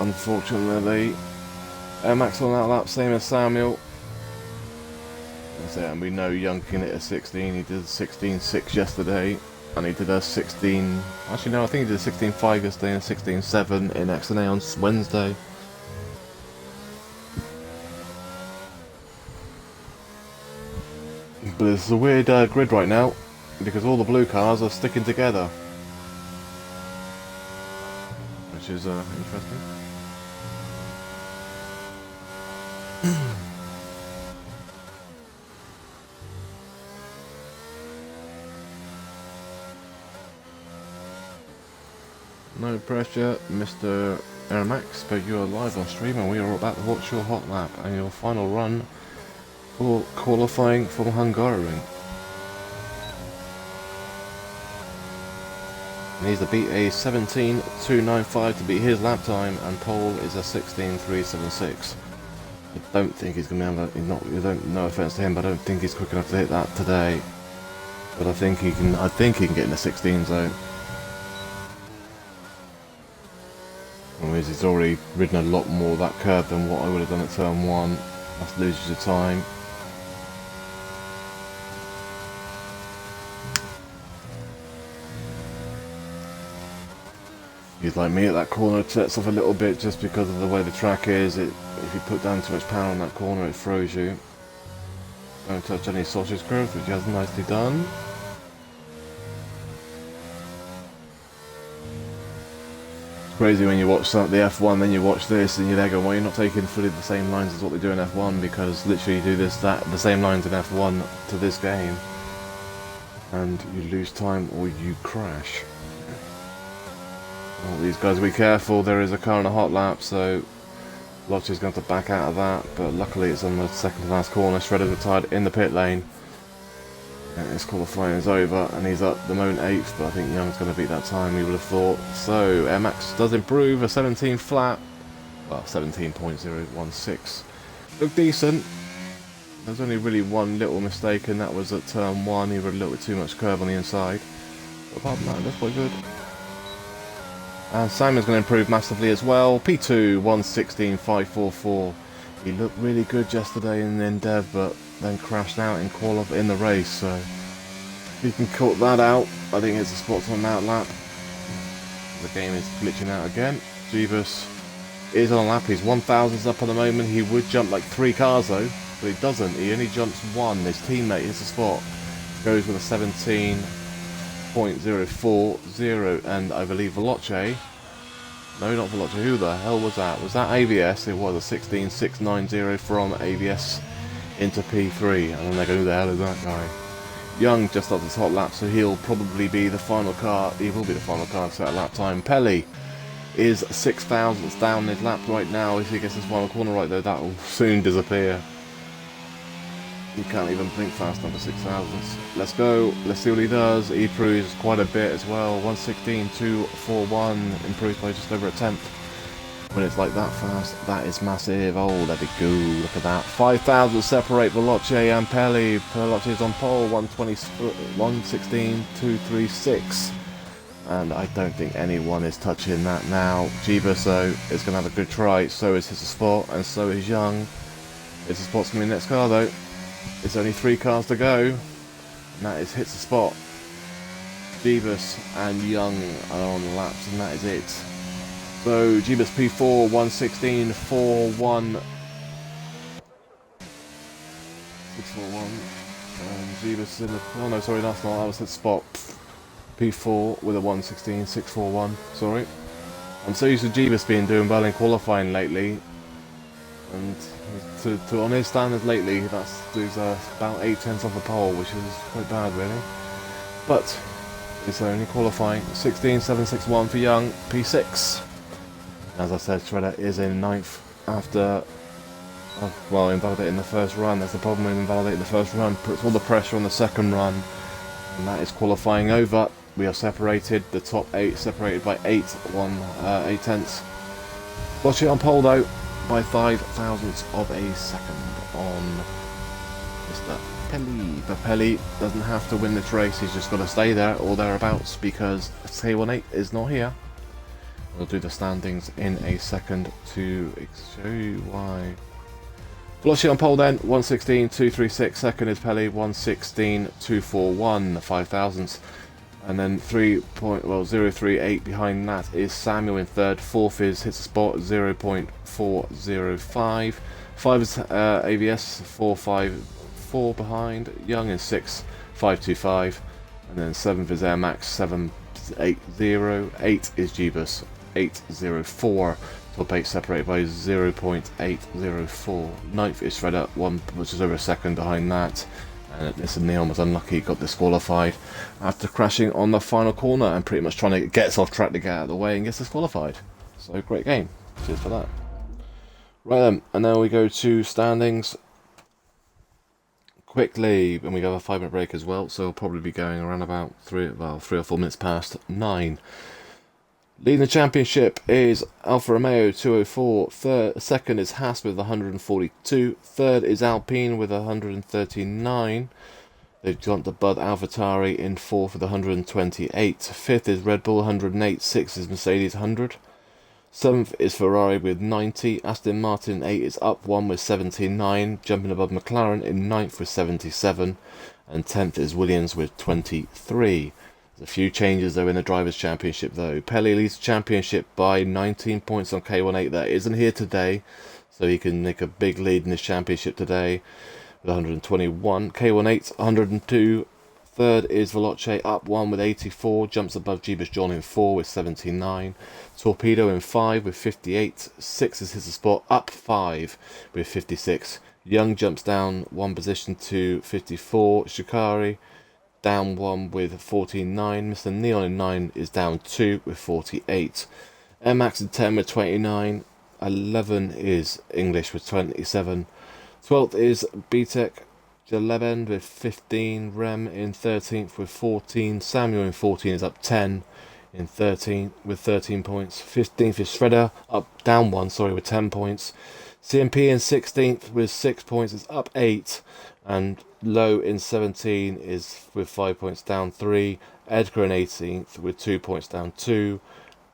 unfortunately. Max on that lap, same as Samuel. That's it, and we know Young can hit a 16. He did a 16.6 yesterday, and he did a 16. Actually, no, I think he did a 16.5 yesterday and a 16.7 in XNA on Wednesday. But it's a weird grid right now because all the blue cars are sticking together. Which is interesting. No pressure, Mr. Airmax, but you are live on stream and we are about to watch your hot lap and your final run for qualifying from Hungary. He needs to beat a 17.295 to beat his lap time, and pole is a 16.376. I don't think he's going to be able to, no offense to him, but I don't think he's quick enough to hit that today. But I think he can get in the 16 zone. Whereas he's already ridden a lot more of that curve than what I would have done at turn 1. That loses you time. He's like me at that corner, it sets off a little bit just because of the way the track is. If you put down too much power on that corner, it throws you. Don't touch any sausage curves, which he has nicely done. It's crazy when you watch the F1, then you watch this, and you're there going, well, you're not taking fully the same lines as what they do in F1, because literally you do the same lines in F1 to this game, and you lose time or you crash. Well, these guys, be careful, there is a car in a hot lap, so Lotte's going to have to back out of that, but luckily it's on the second to last corner. Shredder retired in the pit lane, and his qualifying is over, and he's up the moment 8th, but I think Young's going to beat that time, we would have thought. So, Max does improve, a 17 flat, well, 17.016. Looked decent. There's only really one little mistake, and that was at turn 1, he rode a little bit too much curve on the inside. But apart from that, that's quite good. And Simon's going to improve massively as well. P2, 116.544. He looked really good yesterday in the Endev, but then crashed out in the race. So if he can cut that out, I think it's a spot on an outlap. The game is glitching out again. Jeebus is on a lap. He's 1,000s up at the moment. He would jump like 3 cars though, but he doesn't. He only jumps 1. His teammate hits the spot. Goes with a 17.040, and I believe Veloce. No, not Veloce. Who the hell was that? Was that ABS? It was a 16.690 from ABS into P3. And then they go, who the hell is that guy? Young just off his hot lap, so he'll probably be the final car. He will be the final car to set a lap time. Pelly is 6 thousandths down his lap right now. If he gets his final corner right though, that will soon disappear. He can't even blink fast enough for 6 thousandths. Let's go. Let's see what he does. He improves quite a bit as well. 116.241 improves by just over a tenth. when it's like that fast. That is massive. Oh, let it go. Look at that. 5,000 separate Veloce and Pelli. Veloce is on pole. 120, 116, 236. And I don't think anyone is touching that now. Jeebus, though, is going to have a good try. So is His Sport, and so is Young. His Sport's going to be the next car, though. It's only 3 cars to go. And that is Hits the Spot. Jeebus and Young are on the laps, and that is it. So, Jeebus P4, 116, 4-1. 641. Jeebus in the... Oh, no, sorry, that's not. That was Hits Spot. P4 with a 116, 641. Sorry. I'm so used to Jeebus doing well in qualifying lately. And to on his standards lately, he's about 8 tenths off the pole, which is quite bad, really. But it's only qualifying. 16.761 for Young, P6. As I said, Shredder is in 9th after, well, invalidating the first run. That's the problem with invalidating the first run. Puts all the pressure on the second run, and that is qualifying over. We are separated. The top 8 separated by 8 tenths. Watch it on pole though, by 5 thousandths of a second on Mr. Pelli. But Pelli doesn't have to win this race. He's just got to stay there or thereabouts because K18 is not here. We'll do the standings in a second to show you why. Veloci on pole then, 116.236. Second is Pelli, 116.241, 5 thousandths. And then 0.038 behind that is Samuel in third. Fourth is Hits the Spot, 0.405. 5 is AVS, 454 behind. Young is 6, 525. And then 7th is Air Max, 780. 8 is Jeebus, 804. Top 8 separated by 0.804. 9th is Shredder, 1, which is over a second behind that. And listen, Neon was unlucky, got disqualified after crashing on the final corner and pretty much trying to get us off track to get out of the way and gets disqualified. So great game. Cheers for that. Right then, and now we go to standings quickly, and we have a 5-minute break as well, so we'll probably be going around about 3 or 4 minutes past 9. Leading the championship is Alfa Romeo 204. Second is Haas with 142. Third is Alpine with 139. They've got the Bud AlphaTauri in 4th with 128. 5th is Red Bull 108. 6th is Mercedes 100. 7th is Ferrari with 90. Aston Martin 8 is up 1 with 79, jumping above McLaren in 9th with 77. And 10th is Williams with 23. A few changes though in the Drivers' Championship though. Pelli leads the championship by 19 points on K18 that isn't here today, so he can make a big lead in this championship today with 121. K18 102. Third is Veloce up 1 with 84, jumps above Jeebus John in 4 with 79. Torpedo in 5 with 58. 6 is His Spot up 5 with 56. Young jumps down 1 position to 54. Shikari down 1 with 49. Mr. Neon in 9 is down 2 with 48. MX in 10 with 29. 11 is English with 27. 12th is BTEC Jaleben with 15. Rem in 13th with 14. Samuel in 14 is up 10 in 13 with 13 points. 15th is Shredder down 1 with 10 points. CMP in 16th with 6 points is up 8. And Low in 17 is with 5 points down 3. Edgar in 18th with 2 points down 2.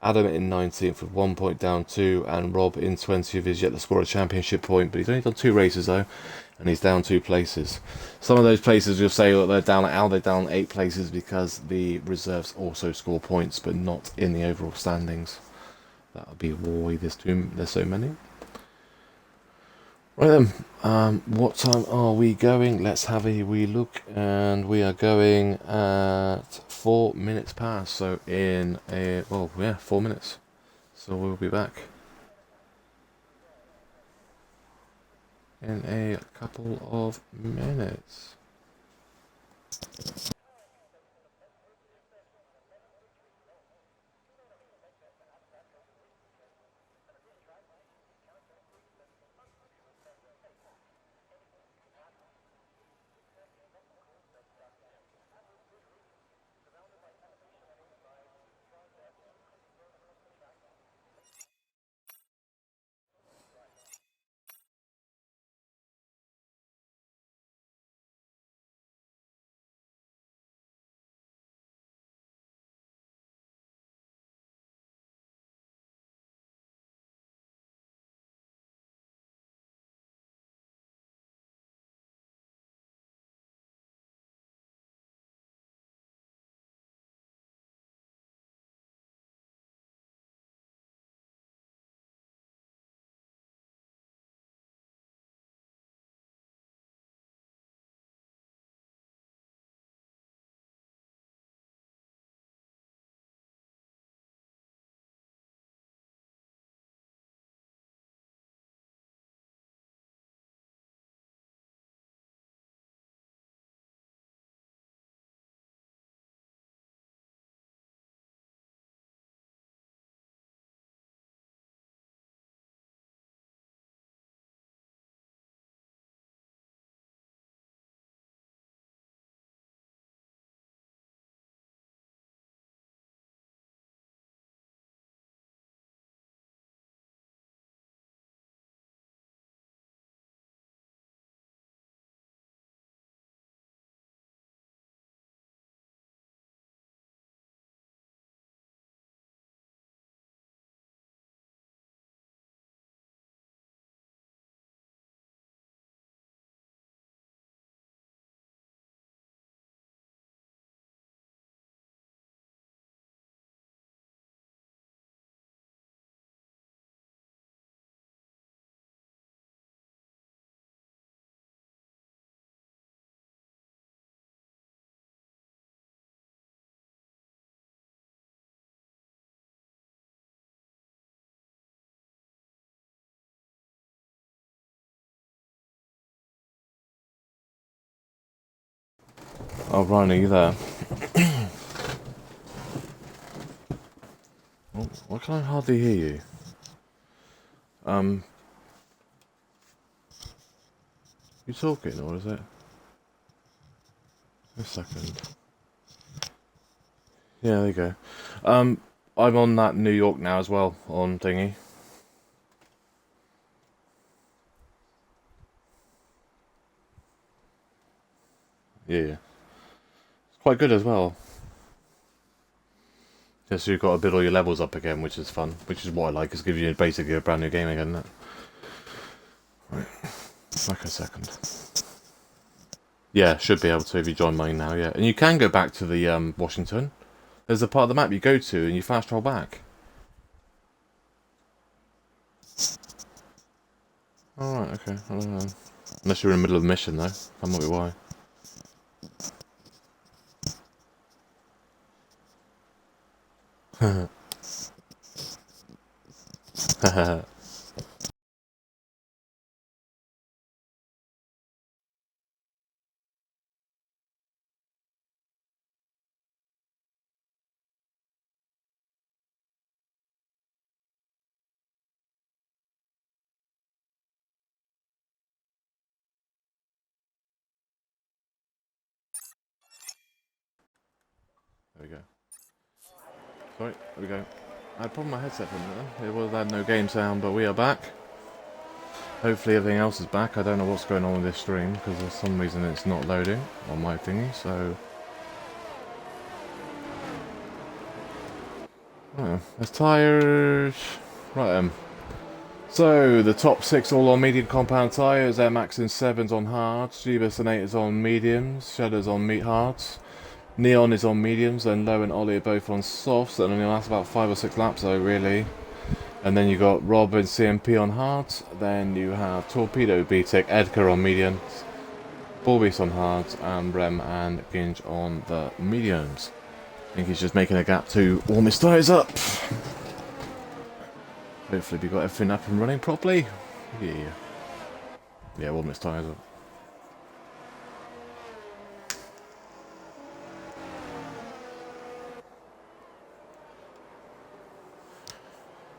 Adam in 19th with 1 point down 2. And Rob in 20th is yet to score a championship point. But he's only done 2 races though. And he's down 2 places. Some of those places you'll say they're down 8 places because the reserves also score points but not in the overall standings. That would be why there's so many. Right then, what time are we going? Let's have a wee look, and we are going at 4 minutes past, so in 4 minutes, so we'll be back in a couple of minutes. Oh, Ryan, are you there? Oh, why can I hardly hear you? You talking, or is it? A second. Yeah, there you go. I'm on that New York now as well, on thingy. Yeah. It's quite good as well. Yeah, so you've got to build all your levels up again, which is fun. Which is what I like, is give you basically a brand new game again, isn't it? Right. Like a second. Yeah, should be able to if you join mine now, yeah. And you can go back to the Washington. There's a part of the map you go to and you fast travel back. Alright, okay. I don't know. Unless you're in the middle of the mission, though. That might be why. There we go. Sorry, there we go. I had a problem with my headset for a minute then. It was had no game sound, but we are back. Hopefully everything else is back. I don't know what's going on with this stream, because for some reason it's not loading on my thingy, so... Oh, there's tyres... Right then. So, the top 6 all on medium compound tyres, Air Max in 7s on hards, G-Bus on mediums, Shadows on hards, Neon is on mediums, and Low and Ollie are both on softs, and only lasts about 5 or 6 laps though, really. And then you got Rob and CMP on hards, then you have Torpedo, BTEC, Edgar on mediums, Bulbis on hards, and Rem and Ginge on the mediums. I think he's just making a gap to warm his tyres up. Hopefully we got everything up and running properly. Yeah. Yeah, warm his tyres up.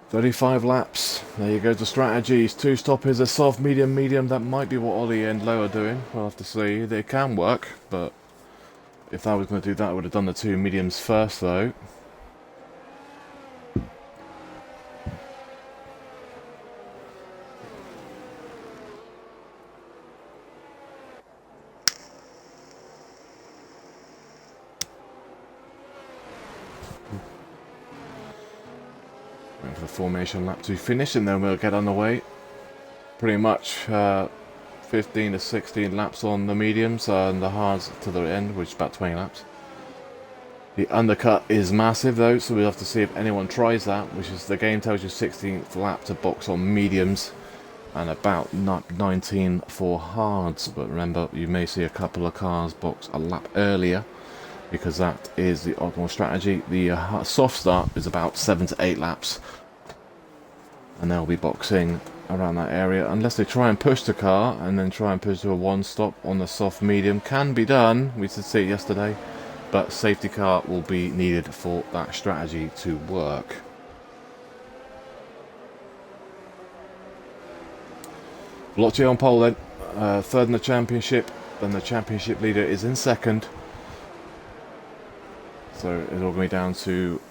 "35 laps. There you go, the strategies. 2 stoppers, a soft, medium, medium. That might be what Ollie and Low are doing. We'll have to see. They can work, but if I was going to do that, I would have done the 2 mediums first, though. Waiting for the formation lap to finish, and then we'll get on the way. Pretty much 15 to 16 laps on the mediums and the hards to the end, which is about 20 laps. The undercut is massive though, so we'll have to see if anyone tries that, which is the game tells you 16th lap to box on mediums and about 19 for hards. But remember, you may see a couple of cars box a lap earlier because that is the optimal strategy. The soft start is about 7 to 8 laps, and they'll be boxing around that area unless they try and push the car and then try and push to a 1-stop on the soft medium. Can be done, we did see it yesterday, but safety car will be needed for that strategy to work. Veloce on pole then, 3rd in the championship, then the championship leader is in 2nd. So it's all going to be down to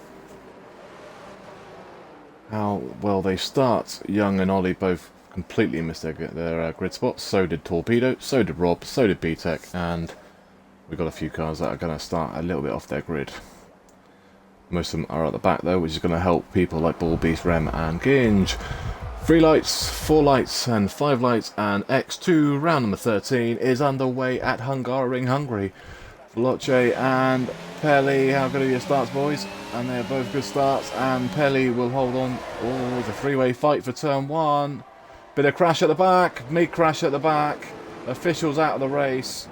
how well they start. Young and Ollie both completely missed their grid spots. So did Torpedo, so did Rob, so did BTEC, and we've got a few cars that are going to start a little bit off their grid. Most of them are at the back though, which is going to help people like Ball Beast, Rem and Ginge. 3 lights, 4 lights and 5 lights, and X2 round number 13 is underway at Hungary. Veloce and Pelly, how good are your starts, boys? And they're both good starts, and Pelly will hold on. Oh, the three-way fight for turn 1. Bit of crash at the back, mid-crash at the back. Officials out of the race.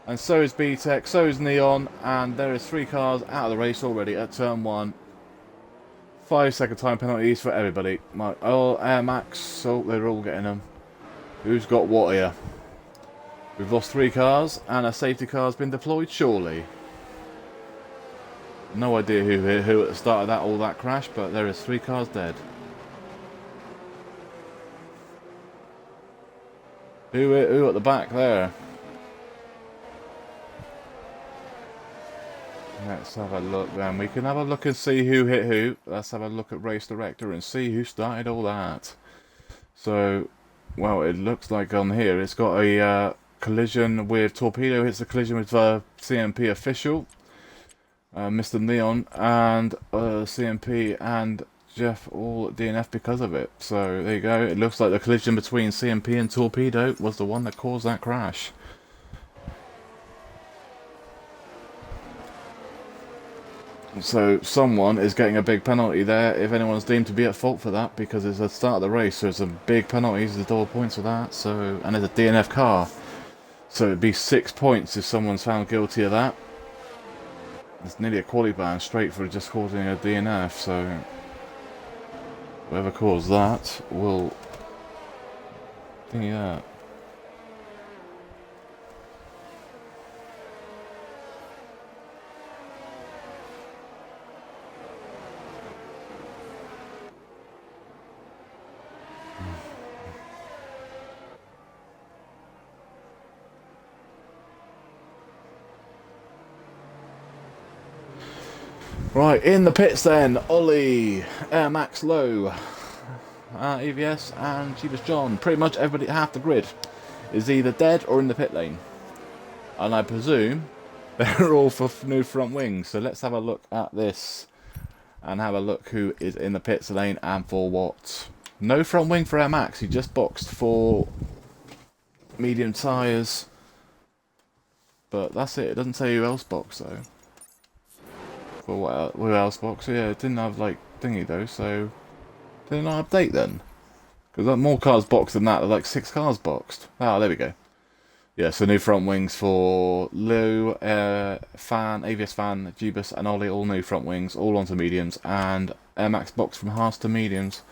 And so is BTEC, so is Neon, and there is 3 cars out of the race already at turn 1. 5-second time penalties for everybody. Air Max, so they're all getting them. Who's got what here? We've lost 3 cars, and a safety car has been deployed, surely. No idea who started all that crash, but there is 3 cars dead. Who at the back there? Let's have a look then. We can have a look and see who hit who. Let's have a look at Race Director and see who started all that. So, well, it looks like on here it's got a collision with Torpedo. Hits a collision with CMP official, Mr. Neon, and CMP and Jeff all DNF because of it. So there you go. It looks like the collision between CMP and Torpedo was the one that caused that crash. So someone is getting a big penalty there if anyone's deemed to be at fault for that, because it's the start of the race, so it's a big penalties, there's double points for that. So, and there's a DNF car, so it'd be 6 points if someone's found guilty of that. It's nearly a quality ban straight for just causing a DNF. So whoever caused that will thingy that. Right, in the pits then, Ollie, Air Max Low, EVS and Cheapest John. Pretty much everybody, half the grid, is either dead or in the pit lane. And I presume they're all for new front wings. So let's have a look at this and have a look who is in the pits lane and for what. No front wing for Air Max, he just boxed for medium tyres. But that's it, it doesn't say who else boxed though. Who else boxed? Yeah, it didn't have like thingy though, so didn't I update then? Because more cars boxed than that. There are like 6 cars boxed. Oh, there we go. Yeah, so new front wings for Lou, Fan, AVS Fan, Jeebus and Ollie, all new front wings, all onto mediums, and Air Max box from hards to mediums.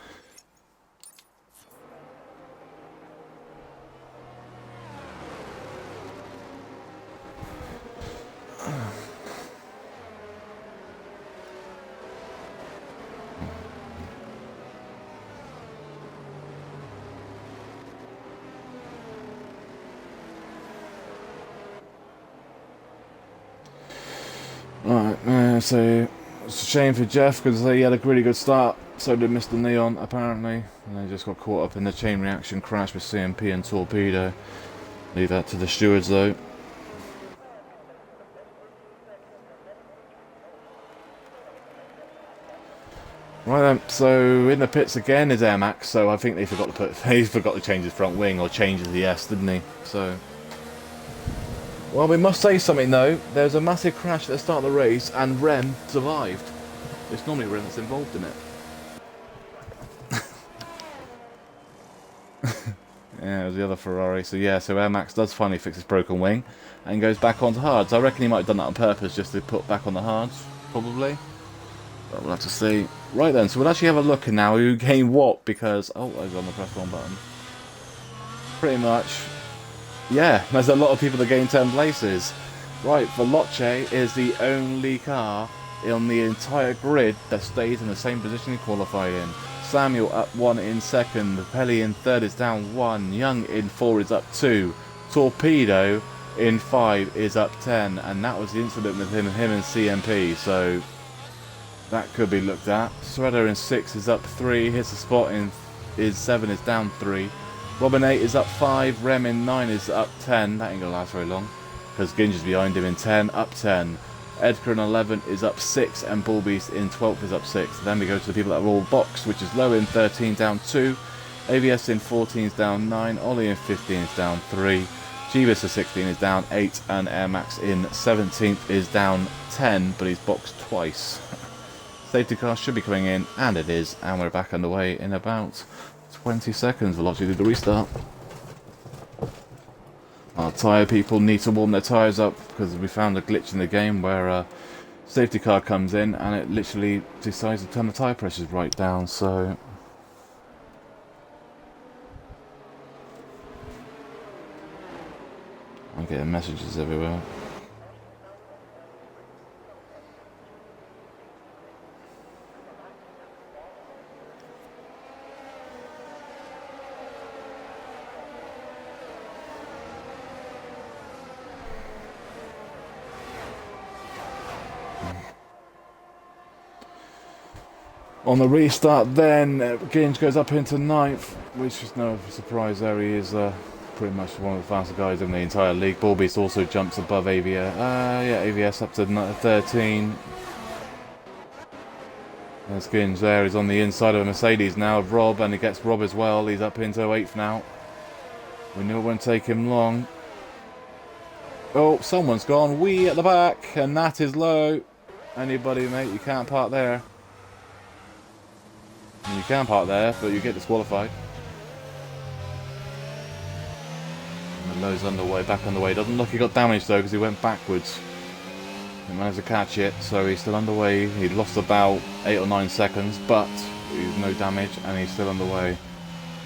Alright, so it's a shame for Jeff because he had a really good start. So did Mr. Neon, apparently. And they just got caught up in the chain reaction crash with CMP and Torpedo. Leave that to the stewards though. Right then, so in the pits again is Air Max, so I think he forgot to change his front wing or change his ES, didn't he? So. Well, we must say something though. There's a massive crash at the start of the race, and Rem survived. It's normally Rem that's involved in it. Yeah, it was the other Ferrari. So yeah, so Air Max does finally fix his broken wing, and goes back onto hards. I reckon he might have done that on purpose, just to put back on the hards, probably. But we'll have to see. Right then, so we'll actually have a look now who gained what, because oh, I was on the press one button. Pretty much. Yeah, there's a lot of people that gain 10 places. Right, Veloce is the only car on the entire grid that stays in the same position he qualified in. Samuel up 1 in second, Pelly in third is down 1, Young in 4 is up 2, Torpedo in 5 is up 10, and that was the incident with him and CMP, so that could be looked at. Shredder in 6 is up 3, here's the spot in 7 is down 3. Robin 8 is up 5, Rem in 9 is up 10, that ain't gonna last very long, because Ginger's behind him in 10, up 10. Edgar in 11 is up 6, and Bullbeast in 12th is up 6. Then we go to the people that are all boxed, which is Low in 13 down 2, AVS in 14 is down 9, Ollie in 15 is down 3, Jeebus in 16 is down 8, and Air Max in 17th is down 10, but he's boxed twice. Safety car should be coming in, and it is, and we're back underway in about 20 seconds. We'll actually do the restart. Our tyre people need to warm their tyres up because we found a glitch in the game where a safety car comes in and it literally decides to turn the tyre pressures right down, so I'm getting messages everywhere. On the restart then, Ginge goes up into 9th, which is no surprise there. He is pretty much one of the fastest guys in the entire league. Bullbeast also jumps above AVS. Yeah, AVS up to 13. There's Ginge there. He's on the inside of a Mercedes now of Rob, and he gets Rob as well. He's up into 8th now. We knew it wouldn't take him long. Oh, someone's gone wee at the back, and that is low. Anybody, mate, you can't park there. You can park there, but you get disqualified. And Low's underway, back underway. Doesn't look he got damaged though, because he went backwards. He managed to catch it, so he's still underway. He lost about 8 or 9 seconds, but he's no damage, and he's still underway.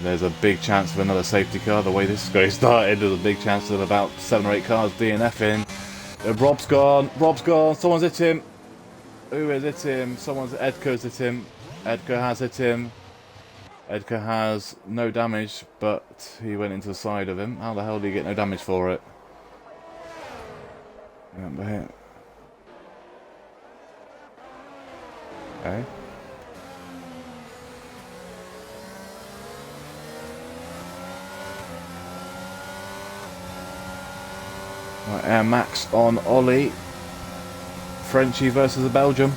There's a big chance of another safety car. The way this goes started, there's a big chance of about 7 or 8 cars DNFing. Rob's gone. Rob's gone. Someone's hit him. Who has hit him? Edgar's hit him. Edgar has hit him. Edgar has no damage, but he went into the side of him. How the hell did he get no damage for it? Remember him. Okay. Right, Air Max on Ollie. Frenchie versus a Belgium.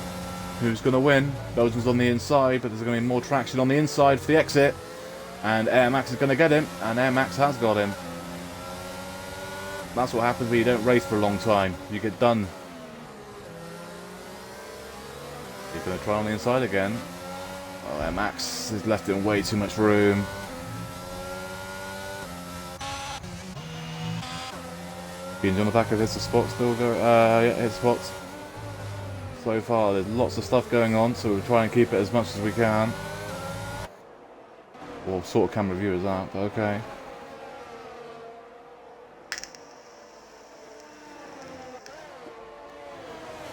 Who's going to win? Belgium's on the inside, but there's going to be more traction on the inside for the exit. And Air Max is going to get him, and Air Max has got him. That's what happens when you don't race for a long time. You get done. He's going to try on the inside again. Oh, Air Max has left him way too much room. Ginge on the back of his spot still go. Yeah, his spots. So far, there's lots of stuff going on, so we'll try and keep it as much as we can. Well, sort of camera view is that, but okay.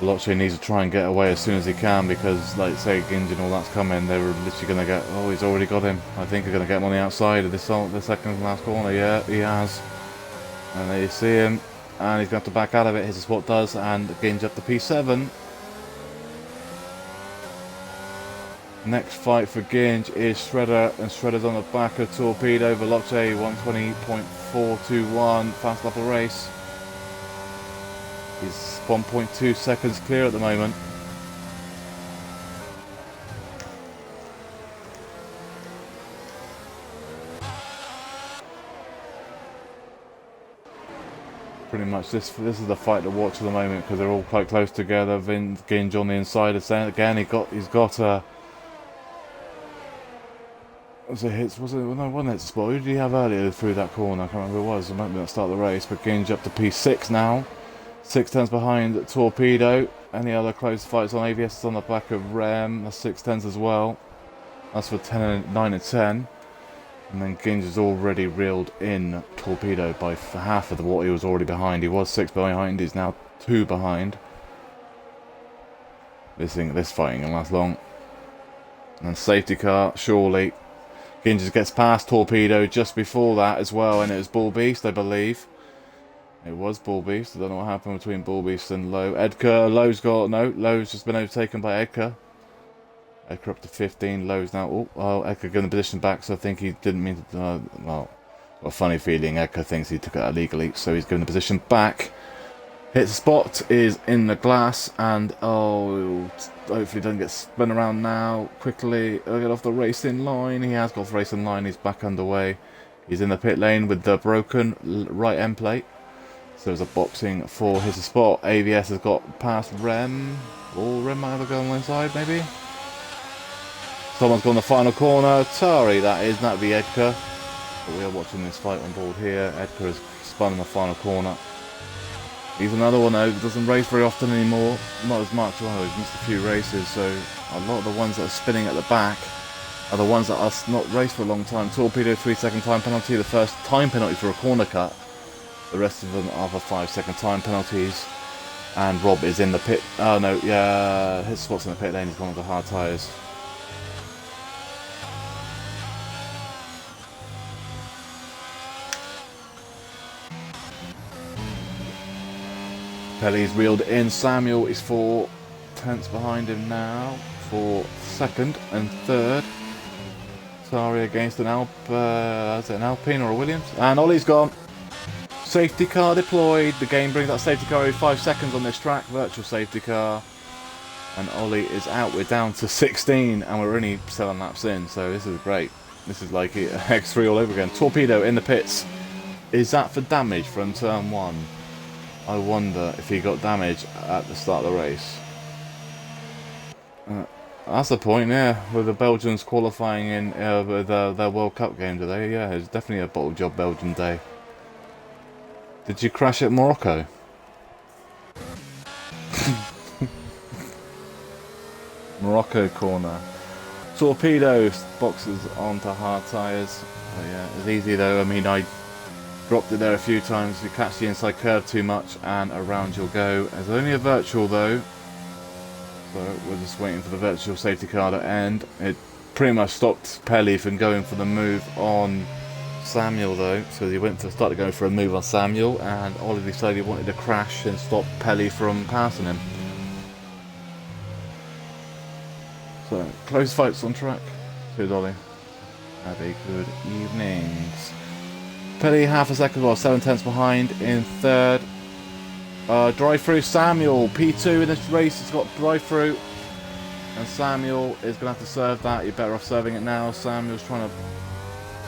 Loche needs to try and get away as soon as he can, because, like say, Ginge and all that's coming, they were literally going to get... Oh, he's already got him. I think they're going to get him on the outside of the second and last corner. Yeah, he has. And there you see him, and he's going to have to back out of it. Here's is what does, and Ginge up to P7. Next fight for Ginge is Shredder, and Shredder's on the back of Torpedo. Veloce 120.421, fast lap of race. He's 1.2 seconds clear at the moment. Pretty much this is the fight to watch at the moment, because they're all quite close together. Ginge on the inside is saying again he's got a... Was it hits? Was it? No, wasn't it spot? Who did he have earlier through that corner? I can't remember who it was. It might be at the start of the race. But Ginge up to P6 now. 6 tenths behind Torpedo. Any other close fights on AVS is on the back of Rem. That's 6 tenths as well. That's for 9 and 10. And then Ginge has already reeled in Torpedo by half of what he was already behind. He was 6 behind. He's now 2 behind. This fighting can last long. And safety car, surely. Ginge gets past Torpedo just before that as well, and it was Bullbeast, I believe. It was Bullbeast. I don't know what happened between Bullbeast and Low. Low's just been overtaken by Edgar. Edgar up to 15, Low's now... Oh, Edgar getting the position back, so I think he didn't mean to... well, got a funny feeling Edgar thinks he took it illegally, so he's given the position back. Hits the spot, is in the glass, and hopefully doesn't get spun around now. Quickly, get off the racing line. He has got off the racing line, he's back underway. He's in the pit lane with the broken right end plate. So there's a boxing for his spot. AVS has got past Rem. Or Rem might have a go on the inside, maybe? Someone's gone the final corner. Tari, that'd be Edgar. But we are watching this fight on board here. Edgar has spun in the final corner. He's another one though, doesn't race very often anymore. Not as much, well, he's missed a few races, so a lot of the ones that are spinning at the back are the ones that are not raced for a long time. Torpedo, 3-second time penalty, the first time penalty for a corner cut. The rest of them are for 5-second time penalties. And Rob is in the pit. Oh no, yeah, his spot's in the pit lane. He's gone with the hard tyres. Pelly's reeled in. Samuel is 4 tenths behind him now for second and third. Sorry, against an is it an Alpine or a Williams? And Ollie's gone. Safety car deployed. The game brings that safety car every 5 seconds on this track. Virtual safety car. And Ollie is out. We're down to 16 and we're only 7 laps in. So this is great. This is like X3 all over again. Torpedo in the pits. Is that for damage from turn 1? I wonder if he got damage at the start of the race. That's the point, yeah. With the Belgians qualifying in with their World Cup game today, yeah, it's definitely a bottle job Belgian day. Did you crash at Morocco? Morocco corner. Torpedo boxes onto hard tyres. Oh, yeah, it's easy though. I mean, I dropped it there a few times. You catch the inside curve too much and around you'll go. There's only a virtual though. So we're just waiting for the virtual safety car to end. It pretty much stopped Pelly from going for the move on Samuel though. So he went to start to go for a move on Samuel and Ollie decided he wanted to crash and stop Pelly from passing him. So close fights on track. Cheers Ollie. Have a good evening. Pelly half a second, well 7 tenths behind in third. Drive through Samuel, P2 in this race, it's got drive through. And Samuel is going to have to serve that, you're better off serving it now. Samuel's trying to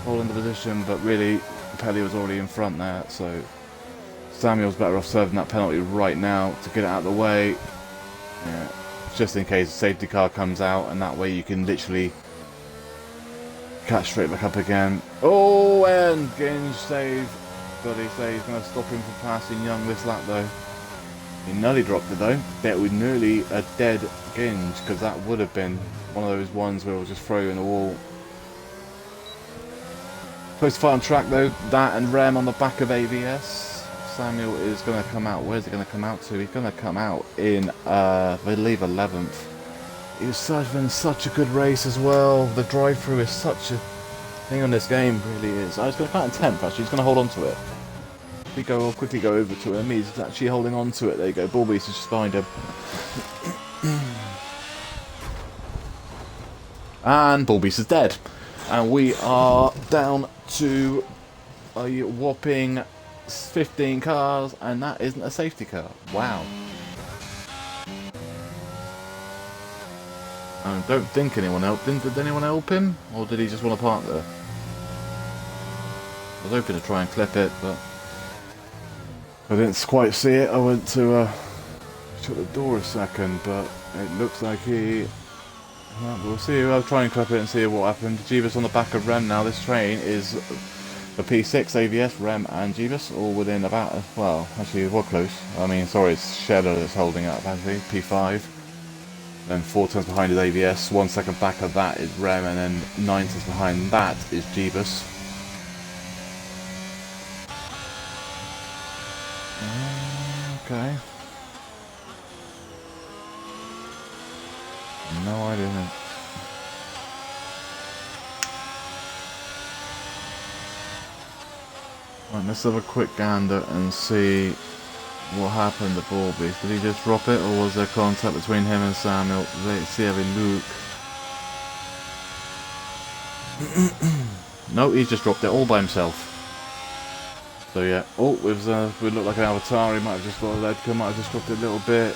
hold into position, but really Pelly was already in front there. So Samuel's better off serving that penalty right now to get it out of the way. Yeah, just in case the safety car comes out and that way you can literally catch straight back up again. Oh, and Ginge save. But he says he's going to stop him from passing Young this lap though. He nearly dropped it though. That was nearly a dead Ginge because that would have been one of those ones where we'll just throw you in the wall. Close to fight on track though. That and Rem on the back of AVS. Samuel is going to come out. Where's he going to come out to? He's going to come out in, I believe, 11th. He was been such a good race as well. The drive-through is such a thing on this game, really is. I was going to count in 10th actually. He's going to hold on to it. I'll quickly go over to him. He's actually holding on to it. There you go. Bullbeast is just behind him. And Bullbeast is dead. And we are down to a whopping 15 cars, and that isn't a safety car. Wow. I don't think anyone helped him. Did anyone help him? Or did he just want to park there? I was hoping to try and clip it, but I didn't quite see it. I went to shut the door a second, but it looks like he... Well, we'll see. I'll try and clip it and see what happened. Jeebus on the back of Rem now. This train is the P6, AVS, Rem and Jeebus, all within about... Well, actually, we're close. I mean, sorry, it's Shadow that's holding up, actually. P5. Then 4 turns behind is AVS. 1 second back of that is Rem, and then 9 turns behind that is Jeebus. Okay. No, I didn't. Right, let's have a quick gander and see what happened to Bullbeast. Did he just drop it, or was there contact between him and Samuel? Let's see how we look. No, he just dropped it all by himself. So yeah, oh, we look like an avatar. He might have just got a Ledka, might have just dropped it a little bit.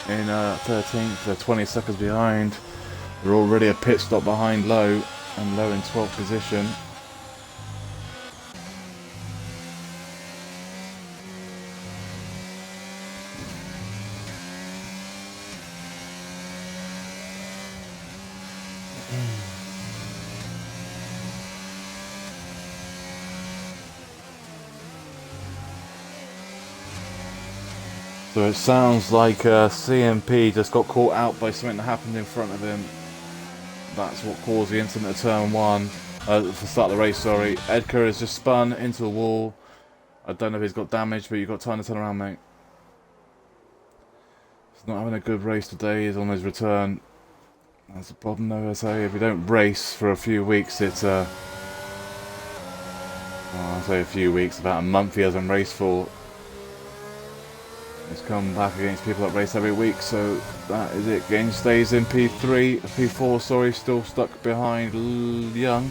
In 13th, they're 20 seconds behind. They're already a pit stop behind Low, and Low in 12th position. So it sounds like CMP just got caught out by something that happened in front of him. That's what caused the incident at turn 1. For the start of the race, sorry. Edgar has just spun into the wall. I don't know if he's got damage, but you've got time to turn around, mate. He's not having a good race today. He's on his return. That's the problem, though. I say if you don't race for a few weeks, it's well, I say a few weeks, about a month he hasn't raced for. He's come back against people that race every week, so that is it. Genge stays in P4, sorry, still stuck behind Young.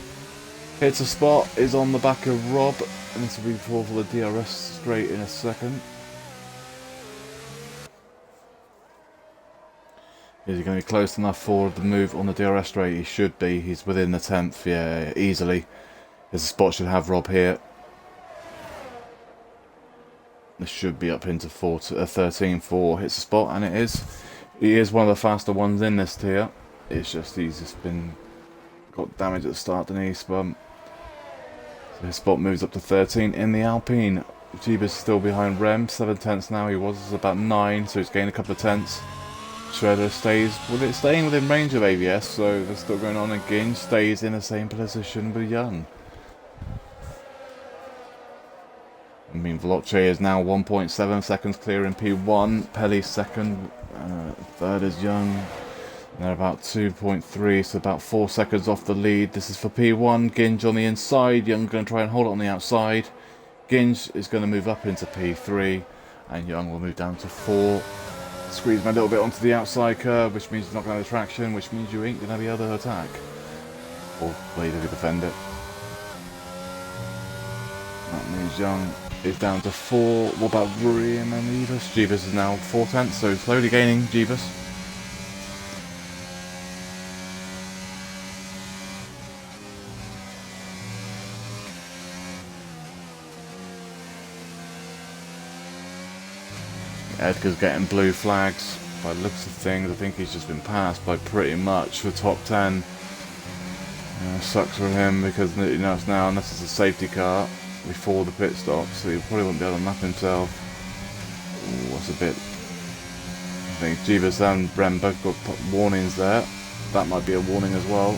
Hits a spot, is on the back of Rob, and this will be for the DRS straight in a second. Is he going to be close enough for the move on the DRS straight? He should be. He's within the 10th, yeah, easily. His spot should have Rob here. This should be up into 13-4. Hits the spot, and it is. He is one of the faster ones in this tier. It's just he's just been got damage at the start, didn't he? So his spot moves up to 13 in the Alpine. Jeebus still behind Rem, 7 tenths now. He was about 9, so he's gained a couple of tenths. Shredder stays staying within range of AVS, so they're still going on, and Genge stays in the same position with Young. I mean, Veloce is now 1.7 seconds clear in P1. Pelly's second, third is Young. And they're about 2.3, so about 4 seconds off the lead. This is for P1. Genge on the inside. Young going to try and hold it on the outside. Genge is going to move up into P3, and Young will move down to 4. Squeeze him a little bit onto the outside curve, which means he's not going to have traction, which means you ain't going to be able to attack. Or way to defend it. That means Young is down to 4. What about Riem and Jeebus? Jeebus is now 4 tenths, so slowly gaining Jeebus. Edgar's getting blue flags. By the looks of things, I think he's just been passed by pretty much the top 10. Sucks for him because you know it's now, unless it's a safety car before the pit stop, so he probably won't be able to map himself. Ooh, that's a bit. I think Jeebus and Rem both got warnings there. That might be a warning as well.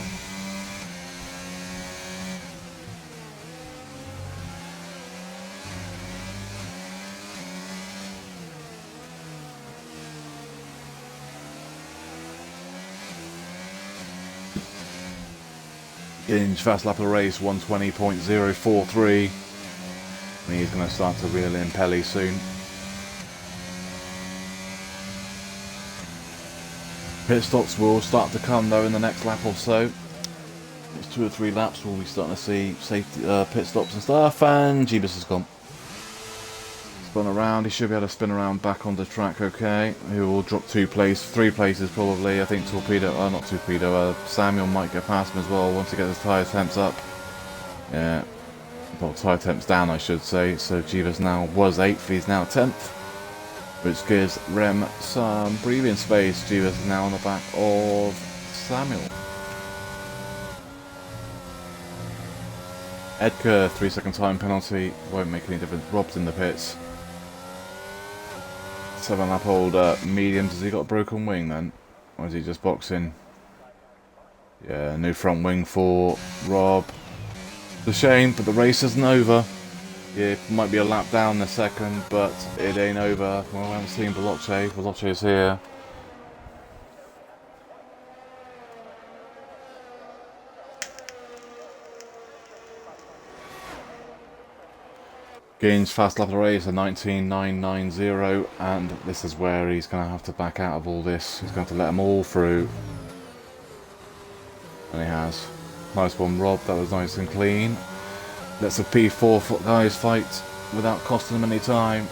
Genge fast lap of the race, 120.043. And he's going to start to reel in Pelly soon. Pit stops will start to come though in the next lap or so. It's 2 or 3 laps we'll be starting to see safety pit stops and stuff, and Jeebus is gone. Spun around, he should be able to spin around back on the track okay. He will drop 3 places probably. I think Samuel might get past him as well once he gets his tyre temps up. Yeah, well, tyre temps down I should say. So Jeebus now was 8th, he's now 10th. Which gives Rem some breathing space. Jeebus is now on the back of Samuel. Edgar, 3-second time penalty, won't make any difference. Rob's in the pits. 7-lap old mediums. Has he got a broken wing then? Or is he just boxing? Yeah, new front wing for Rob. It's a shame, but the race isn't over. Yeah, it might be a lap down in a second, but it ain't over. Well, I haven't seen Veloce. Veloce's here. Genge fast lap of the race, a 19.990, and this is where he's going to have to back out of all this. He's going to let them all through. And he has. Nice one, Rob. That was nice and clean. Let's the P4 guys fight without costing them any time.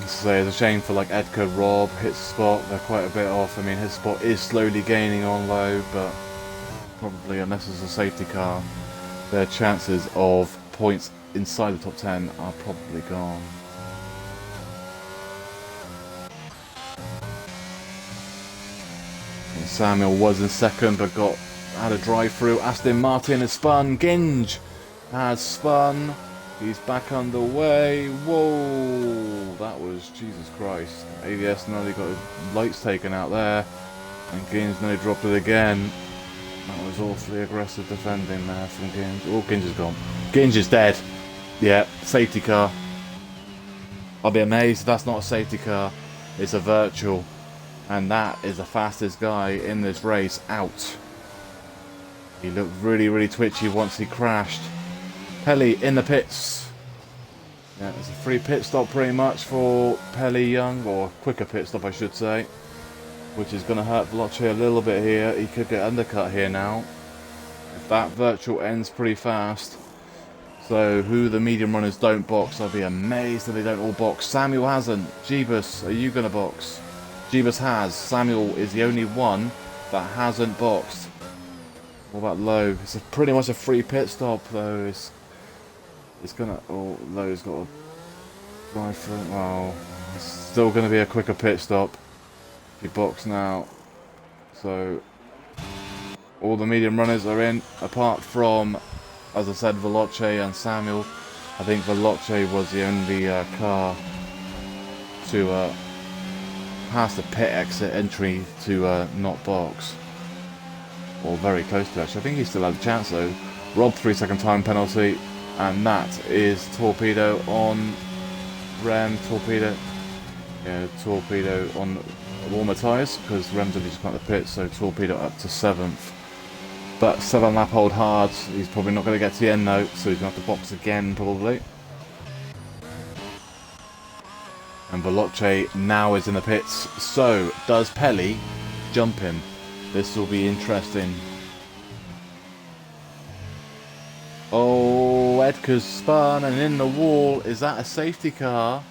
So it's a shame for like Edgar, Rob, hits spot. They're quite a bit off. I mean, his spot is slowly gaining on low, but probably unless it's a safety car, their chances of points inside the top 10 are probably gone. And Samuel was in second but had a drive through. Aston Martin has spun. Genge has spun. He's back underway. Whoa, that was Jesus Christ. AVS nearly got his lights taken out there, and Genge nearly dropped it again. That was awfully aggressive defending there from Ginge. Oh, Ginge is gone. Ginge is dead. Yeah, safety car. I'll be amazed if that's not a safety car. It's a virtual. And that is the fastest guy in this race out. He looked really, really twitchy once he crashed. Pelly in the pits. Yeah, it's a free pit stop pretty much for Pelly Young, or a quicker pit stop I should say. Which is going to hurt Veloce a little bit here. He could get undercut here now. If that virtual ends pretty fast. So who the medium runners don't box, I'll be amazed if they don't all box. Samuel hasn't. Jeebus, are you going to box? Jeebus has. Samuel is the only one that hasn't boxed. What about Lowe? It's pretty much a free pit stop though. It's gonna. Oh, Lowe's got a drive for. Well, it's still gonna be a quicker pit stop. If you box now, so all the medium runners are in, apart from, as I said, Veloce and Samuel. I think Veloce was the only car to pass the pit exit entry to not box. Or very close to actually. I think he still had a chance though. Rob 3-second time penalty. And that is Torpedo on Rem. Torpedo. Yeah, Torpedo on warmer tyres. Because Rem's only just got the pit. So Torpedo up to 7th. But 7 lap hold hard. He's probably not going to get to the end though. So he's going to have to box again probably. And Veloce now is in the pits. So does Pelly jump him? This will be interesting. Oh, Edgar's spun and in the wall. Is that a safety car?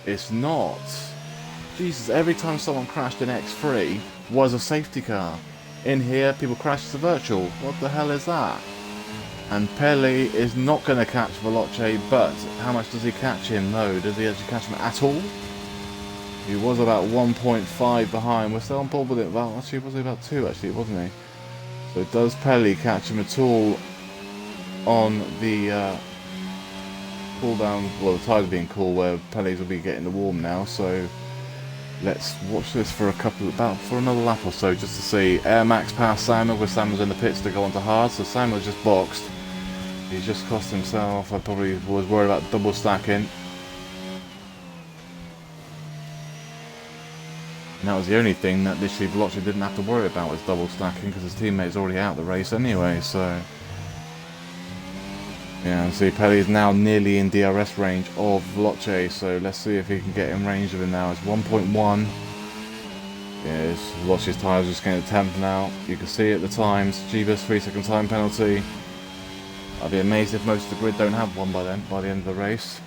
It's not. Jesus, every time someone crashed in X3 was a safety car. In here, people crashed the virtual. What the hell is that? And Pelly is not going to catch Veloce, but how much does he catch him? No, does he actually catch him at all? He was about 1.5 behind. We're still on board with it. Well, actually, was it about 2 actually, wasn't he? So does Pelly catch him at all on the cool down? Well, the tide's being cool where Pelly's will be getting the warm now. So let's watch this for for another lap or so just to see. Air Max past Samuel, because Samuel's in the pits to go onto hard. So Samuel just boxed. He's just cost himself. I probably was worried about double stacking. And that was the only thing that literally Veloce didn't have to worry about, was double stacking, because his teammate's already out of the race anyway, so... Yeah, see, Pelly is now nearly in DRS range of Veloce, so let's see if he can get in range of him now. It's 1.1. Yes, Veloce's tyres are just getting a temp now. You can see at the times, Jeebus 3-second time penalty. I'd be amazed if most of the grid don't have one by then, by the end of the race.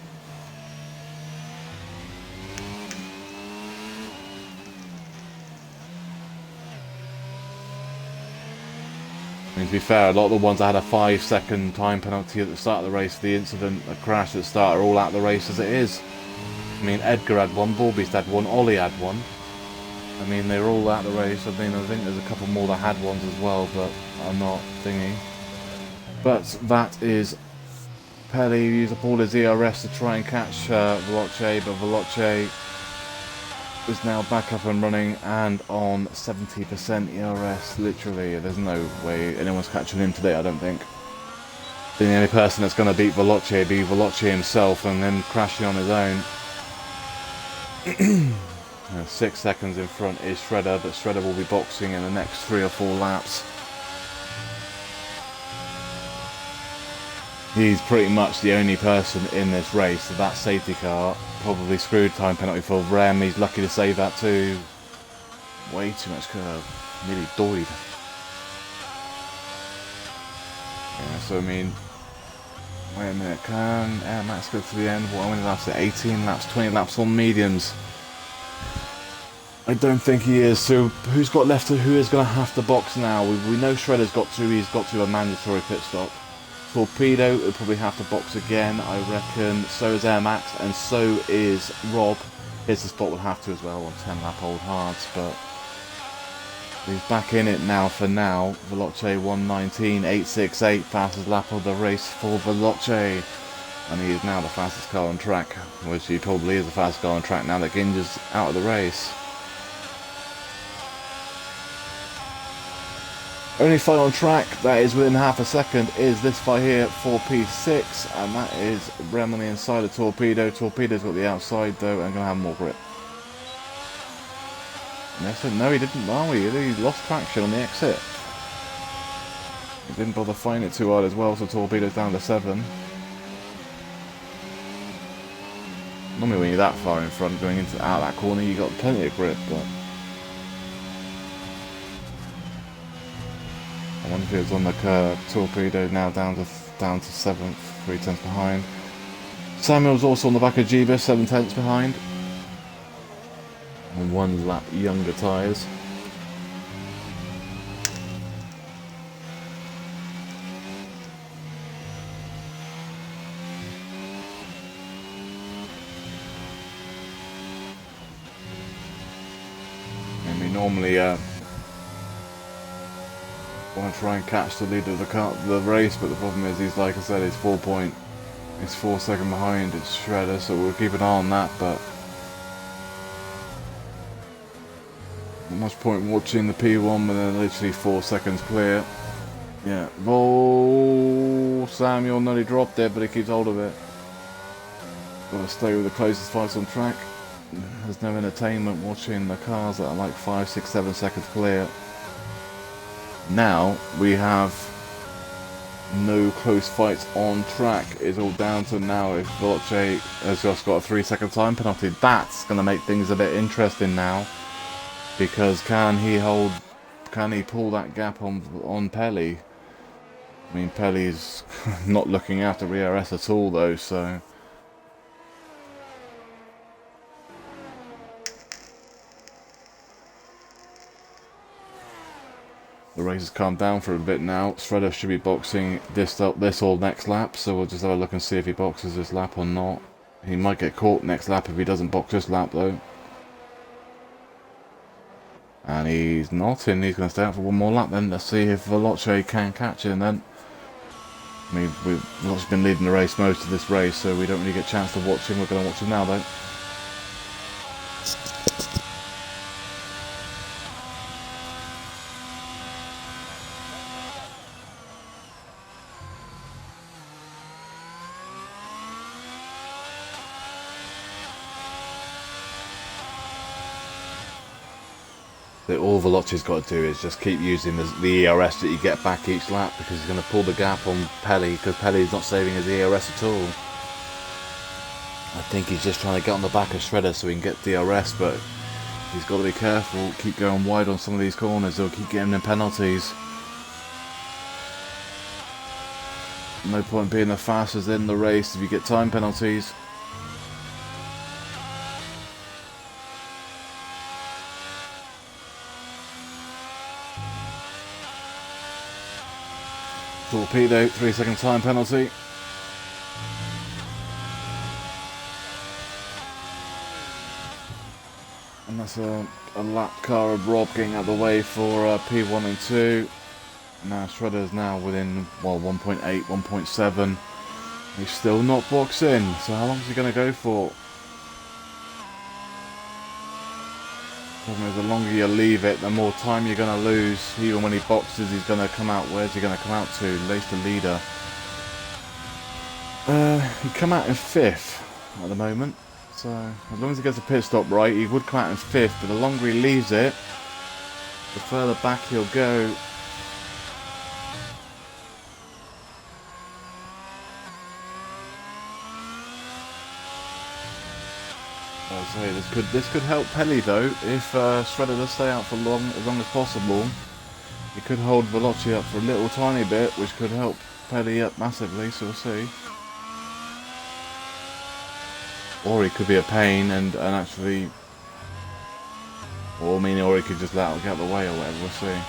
I mean, to be fair, a lot of the ones that had a 5-second time penalty at the start of the race, the incident, a crash at the start, are all out of the race as it is. I mean, Edgar had one, Ballbeast had one, Ollie had one. I mean, they're all out of the race. I mean, I think there's a couple more that had ones as well, but I'm not thingy. But that is Pelly used up all his ERS to try and catch Veloce, but Veloce is now back up and running and on 70% ERS, literally. There's no way anyone's catching him today, I don't think. The only person that's going to beat Veloce would be Veloce himself, and then crashing on his own. 6 seconds in front is Shredder, but Shredder will be boxing in the next 3 or 4 laps. He's pretty much the only person in this race, so that safety car probably screwed. Time penalty for Rem, he's lucky to save that too. Way too much curve, nearly died. Yeah, so I mean, wait a minute, can Air Max go to the end? What, how many laps? 18 laps, 20 laps on mediums. I don't think he is, so who's got left? Who is going to have to box now? We know Shredder's got to, he's got to a mandatory pit stop. Torpedo will probably have to box again, I reckon. So is Air Max, and so is Rob. Here's the spot will have to as well on 10 lap old hards, but he's back in it now for now. Veloce 1:19.868, fastest lap of the race for Veloce. And he is now the fastest car on track, which he probably is the fastest car on track now that Ginger's out of the race. Only fight on track that is within half a second is this fight here, 4P6, and that is Rem on the inside of Torpedo. Torpedo's got the outside though, and gonna have more grip. No, he didn't. No, he lost traction on the exit. He didn't bother fighting it too hard as well, so Torpedo's down to 7. Normally when you're that far in front, going into out that corner, you got plenty of grip, but I wonder if it was on the curve. Torpedo now down to 7th, 3/10 behind. Samuel's also on the back of Jeebus, 7/10 behind. On 1 lap younger tyres. And we normally want to try and catch the lead of the race, but the problem is he's, like I said, he's 4 seconds behind. It's Shredder, so we'll keep an eye on that. But not much point watching the P1 when they're literally 4 seconds clear. Yeah, oh, Samuel nearly dropped it, but he keeps hold of it. Got to stay with the closest fights on track. There's no entertainment watching the cars that are like 5, 6, 7 seconds clear. Now we have no close fights on track. It's all down to now if Veloce has just got a 3-second time penalty. That's going to make things a bit interesting now, because can he pull that gap on Pelly? I mean, Pelly's not looking after ERS at all though, so the race has calmed down for a bit now. Shredder should be boxing this or next lap, so we'll just have a look and see if he boxes this lap or not. He might get caught next lap if he doesn't box this lap though. And he's not in. He's going to stay out for 1 more lap then. Let's see if Veloce can catch him then. I mean, Veloce's been leading the race most of this race, so we don't really get a chance to watch him. We're going to watch him now though. All Veloce's got to do is just keep using the ERS that you get back each lap, because he's going to pull the gap on Pelly, because Pelly's not saving his ERS at all. I think he's just trying to get on the back of Shredder so he can get DRS, but he's got to be careful, keep going wide on some of these corners, he'll keep getting the penalties. No point being the fastest in the race if you get time penalties. Torpedo, 3-second time penalty. And that's a lap car of Rob getting out of the way for P1 and 2. Now Shredder's now within, well, 1.8, 1.7. He's still not boxed in, so how long is he going to go for? The longer you leave it, the more time you're going to lose. Even when he boxes, he's going to come out. Where's he going to come out to? Lace the leader. He'd come out in 5th at the moment. So as long as he gets a pit stop right, he would come out in 5th. But the longer he leaves it, the further back he'll go. Say this could help Pelly though if Shredder does stay out for as long as possible. He could hold Veloce up for a little tiny bit, which could help Pelly up massively. So we'll see. Or he could be a pain and actually, or he could just let it get out of the way or whatever. We'll see.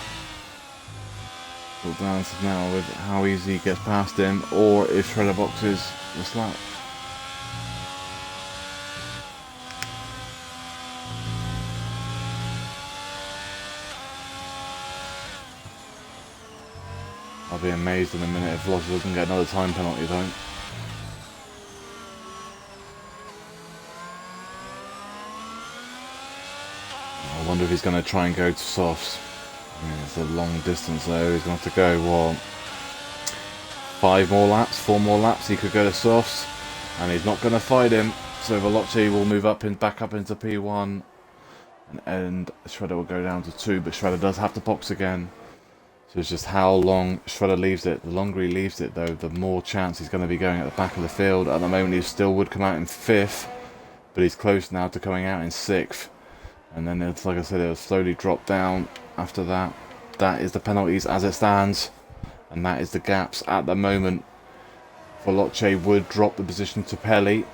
We'll dance now with how easy he gets past him, or if Shredder boxes the slap. I'll be amazed in a minute if Veloci doesn't get another time penalty though. I wonder if he's going to try and go to softs. It's a long distance though. He's going to have to go, what, 5 more laps, 4 more laps. He could go to softs, and he's not going to fight him. So Veloce will move up and back up into P1, and Shredder will go down to 2. But Shredder does have to box again. So it's just how long Shredder leaves it. The longer he leaves it, though, the more chance he's going to be going at the back of the field. At the moment, he still would come out in 5th, but he's close now to coming out in 6th. And then, it's, like I said, it'll slowly drop down after that. That is the penalties as it stands, and that is the gaps at the moment. Veloce would drop the position to Pelli.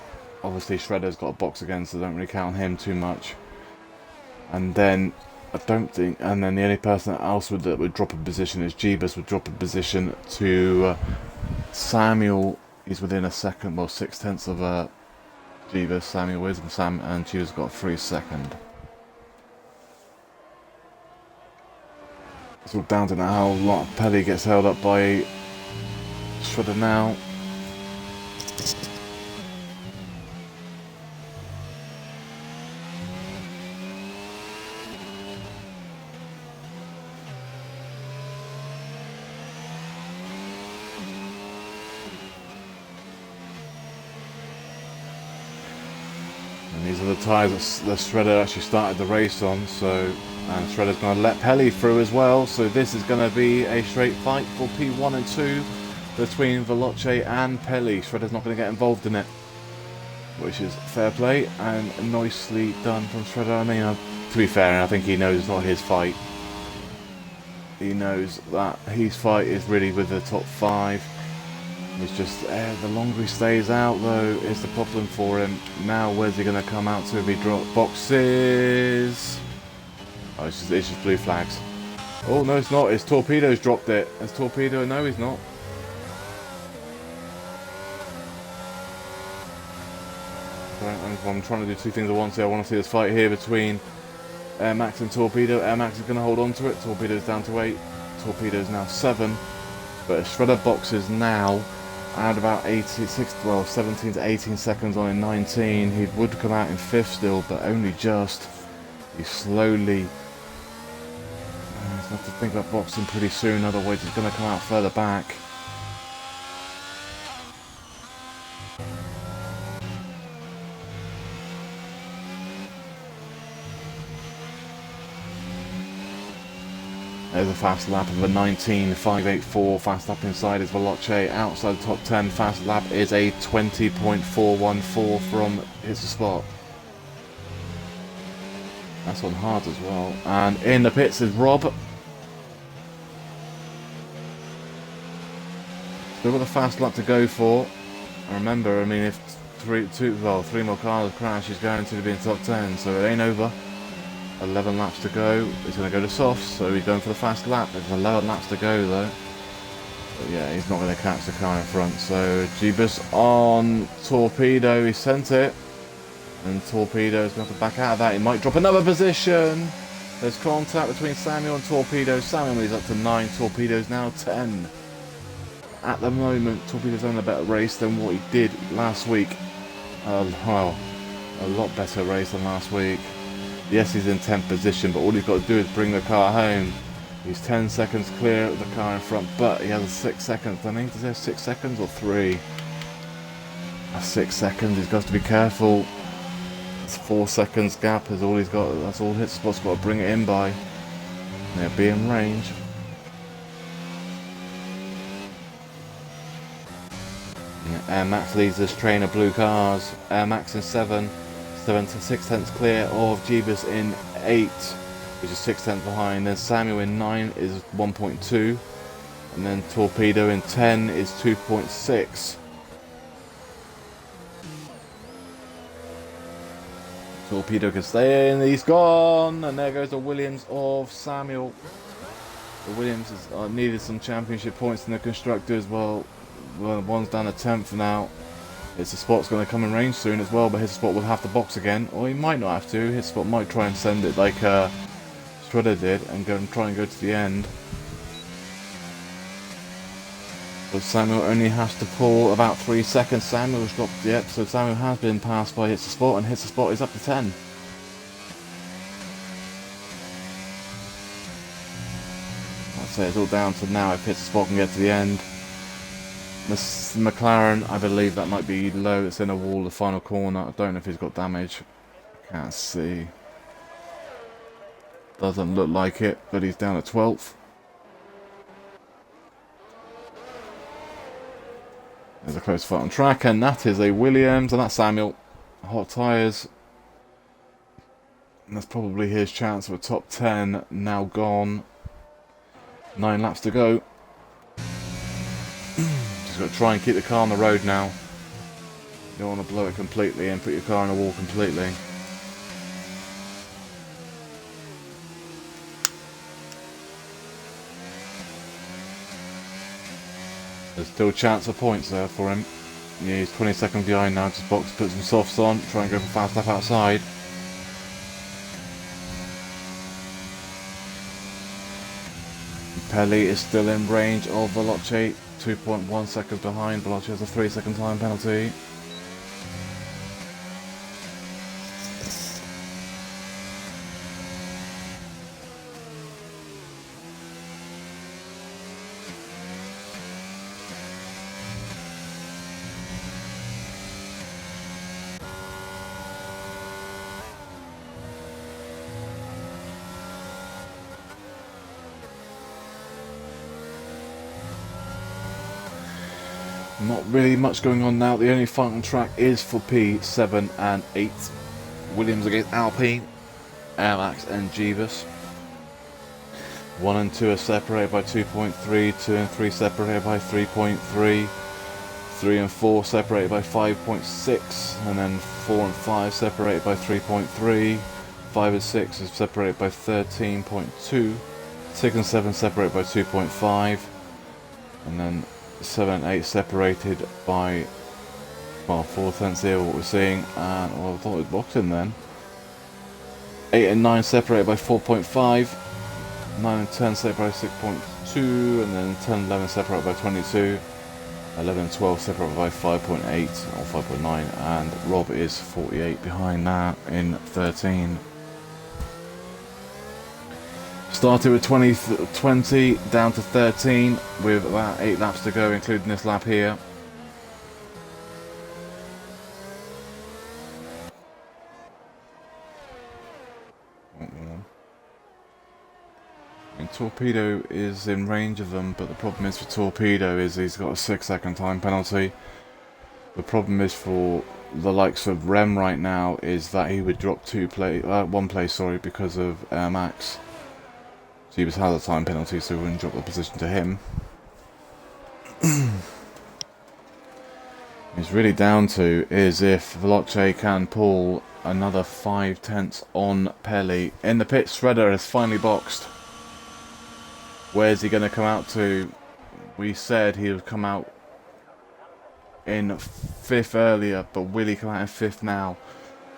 Obviously, Shredder's got a box again, so don't really count him too much. And then, I don't think, and then the only person else that would drop a position is Jeebus would drop a position to Samuel. He's within a second, well, 6/10 of Jeebus. Samuel is, and Jeebus got 3 seconds. It's all down to how long Pelli gets held up by Shredder now. And these are the tyres that Shredder actually started the race on, so, and Shredder's going to let Pelli through as well, so this is going to be a straight fight for P1 and 2 between Veloce and Pelli. Shredder's not going to get involved in it, which is fair play and nicely done from Shredder. I mean, to be fair, I think he knows it's not his fight. He knows that his fight is really with the top 5. It's just the longer he stays out, though, is the problem for him. Now, where's he going to come out to if he drop boxes? Oh, it's just blue flags. Oh, no, it's not. It's Torpedo's dropped it. It's Torpedo. No, he's not. I'm trying to do 2 things at once here. I want to see this fight here between Air Max and Torpedo. Air Max is going to hold on to it. Torpedo's down to 8. Torpedo's now 7. But Shredder boxes now at about 17 to 18 seconds on in 19. He would come out in 5th still, but only just. He's slowly. He's going to have to think about boxing pretty soon, otherwise he's going to come out further back. There's a fast lap of a 19.584. Fast lap inside is Veloce. Outside the top 10, fast lap is a 20.414 from Hits the Spot. That's on hard as well. And in the pits is Rob. Still got a fast lap to go for. And remember, I mean, if 3 more cars crash, he's guaranteed to be in top 10, so it ain't over. 11 laps to go. He's going to go to softs, so he's going for the fast lap. There's 11 laps to go though. But yeah, he's not going to catch the car in front. So Jeebus on Torpedo. He sent it. And Torpedo's going to have to back out of that. He might drop another position. There's contact between Samuel and Torpedo. Samuel is up to 9. Torpedo's now 10. At the moment, Torpedo's having a better race than what he did last week. Well, a lot better race than last week. Yes, he's in 10th position, but all he's got to do is bring the car home. He's 10 seconds clear of the car in front, but he has a 6 seconds. I think, does he have 6 seconds or 3? 6 seconds. He's got to be careful. It's 4 seconds gap is all he's got. That's all Hit Spot's got to bring it in by. They'll be in range. Air Max leads this train of blue cars. Air Max in 7 to 6/10 clear of Jeebus in 8, which is 6/10 behind. Then Samuel in 9 is 1.2, and then Torpedo in 10 is 2.6. Torpedo can stay in, he's gone, and there goes the Williams of Samuel. The Williams has needed some championship points in the constructors. Well, one's down to 10th now. His Spot's going to come in range soon as well, but His Spot will have to box again, or he might not have to. His Spot might try and send it like Shredder did and try and go to the end. But Samuel only has to pull about 3 seconds. Samuel's dropped the so Samuel has been passed by Hits the Spot, and Hits the Spot is up to 10. So it's all down to now if hits the spot can get to the end. McLaren, I believe that might be low. It's in a wall, the final corner. I don't know if he's got damage. Can't see. Doesn't look like it, but he's down at 12th. There's a close fight on track, and that is a Williams, and that's Samuel. Hot tyres. And that's probably his chance of a top 10. Now gone. 9 laps to go. Just got to try and keep the car on the road now. You don't want to blow it completely and put your car in a wall completely. There's still a chance of points there for him. Yeah, he's 20 seconds behind now. Just box, put some softs on, try and go for fast lap outside. Pelli is still in range of Veloce, 2.1 seconds behind. Veloce has a 3-second time penalty. Not really much going on now. The only fight on track is for P7 and 8. Williams against Alpine, Air Max and Jeebus. 1 and 2 are separated by 2.3, 2 and 3 separated by 3.3, 3 and 4 separated by 5.6, and then 4 and 5 separated by 3.3, 5 and 6 is separated by 13.2, 6 and 7 separated by 2.5, and then 7 and 8 separated by, well, 4/10 here, what we're seeing, and, well, I thought it was boxing then. 8 and 9 separated by 4.5, 9 and 10 separated by 6.2, and then 10 and 11 separated by 22, 11 and 12 separated by 5.8 or 5.9, and Rob is 48 behind that in 13. Started with 20 down to 13 with about 8 laps to go, including this lap here. And Torpedo is in range of them, but the problem is for Torpedo is he's got a 6-second time penalty. The problem is for the likes of Rem right now is that he would drop 1 place, sorry, because of Max. Jeebus has a time penalty, so we wouldn't drop the position to him. It's really down to is if Veloce can pull another 5/10 on Pelli. In the pit, Shredder has finally boxed. Where's he going to come out to? We said he would come out in 5th earlier, but will he come out in 5th now?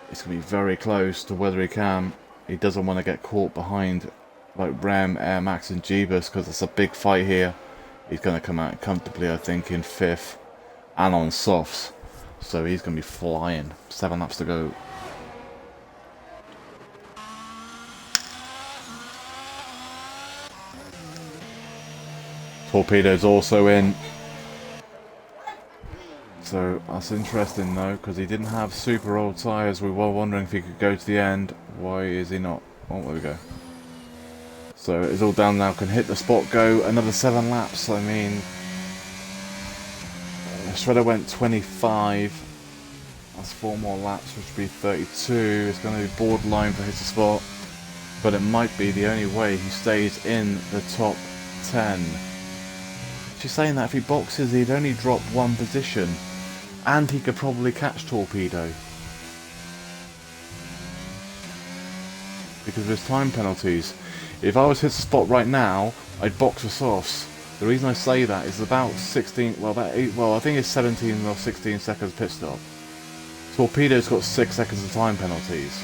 It's going to be very close to whether he can. He doesn't want to get caught behind like Rem, Air Max and Jeebus, because it's a big fight here. He's going to come out comfortably, I think, in 5th and on softs, so he's going to be flying. 7 laps to go. Torpedo's also in, so that's interesting though, because he didn't have super old tyres. We were wondering if he could go to the end. Why is he not? Oh, there we go. So it's all down now, can hit the spot, go another 7 laps. I mean, Shredder went 25, that's 4 more laps, which would be 32. It's going to be borderline for hit the spot, but it might be the only way he stays in the top 10. She's saying that if he boxes, he'd only drop 1 position, and he could probably catch Torpedo because of his time penalties. If I was hit the spot right now, I'd box for softs. The reason I say that is about 16, well, about 8, well, I think it's 17 or 16 seconds pit stop. Torpedo's got 6 seconds of time penalties.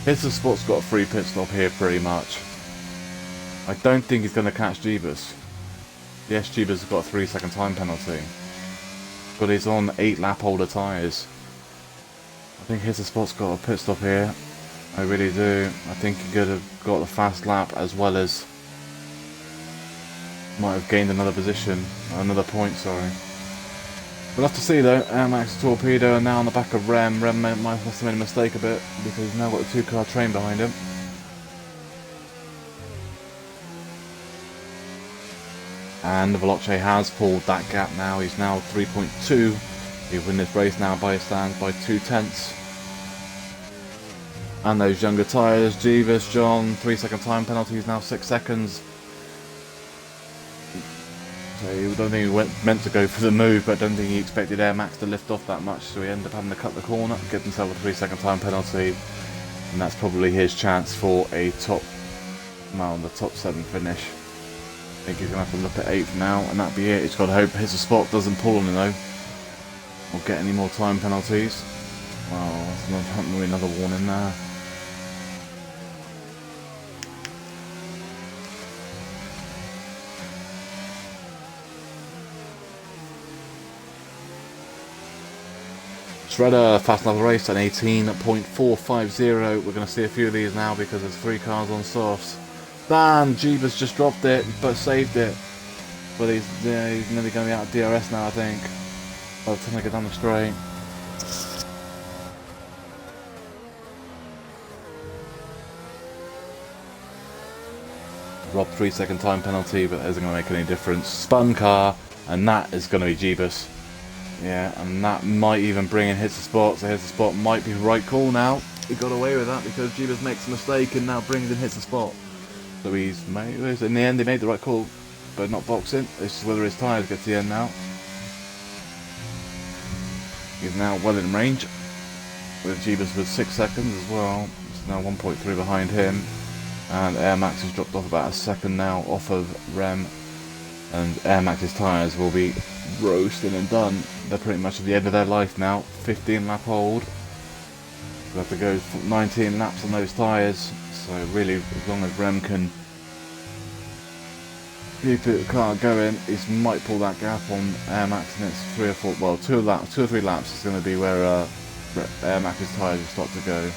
Hit the spot's got a free pit stop here, pretty much. I don't think he's going to catch Jeebus. Yes, Jeebus has got a 3-second time penalty, but he's on 8 lap holder tyres. I think His Spot's got a pit stop here, I really do. I think he could have got the fast lap as well as might have gained another position, another point, sorry. We'll have to see though. Air Max Torpedo are now on the back of Rem. Rem might have made a mistake a bit because he's now got a 2-car train behind him. And Veloce has pulled that gap now. He's now 3.2. He'll win this race now by stands by 2/10. And those younger tyres, Jeeves, John, 3-second time penalty is now 6 seconds. So I don't think he meant to go for the move, but I don't think he expected Air Max to lift off that much, so he ended up having to cut the corner, get himself a 3-second time penalty, and that's probably his chance for a the top 7 finish. I think he's going to have to look at 8th now, and that'd be it. He's got to hope his spot doesn't pull on him though, or get any more time penalties. Well, there's another warning there. Shredder, fast another race at 18.450. We're going to see a few of these now because there's 3 cars on softs. Dan, Jeebus just dropped it, but saved it. But he's nearly going to be out of DRS now, I think. By the time they get down the straight. Rob 3-second time penalty, but that isn't going to make any difference. Spun car, and that is going to be Jeebus. Yeah, and that might even bring in hits the spot, so hits the spot might be the right call now. He got away with that because Jeebus makes a mistake and now brings in hits the spot. So he's made, in the end, they made the right call, but not boxing. It's just whether his tyres get to the end now. He's now well in range, with Jeebus with 6 seconds as well. It's now 1.3 behind him, and Air Max has dropped off about a second now off of Rem, and Air Max's tyres will be roasting and done. They're pretty much at the end of their life now. 15 lap hold. We'll have to go 19 laps on those tyres. So really, as long as Rem can keep the car going, he might pull that gap on Air Max, and it's 3 or 4, well, 2 or 3 laps is going to be where Air Max's tyres will start to go.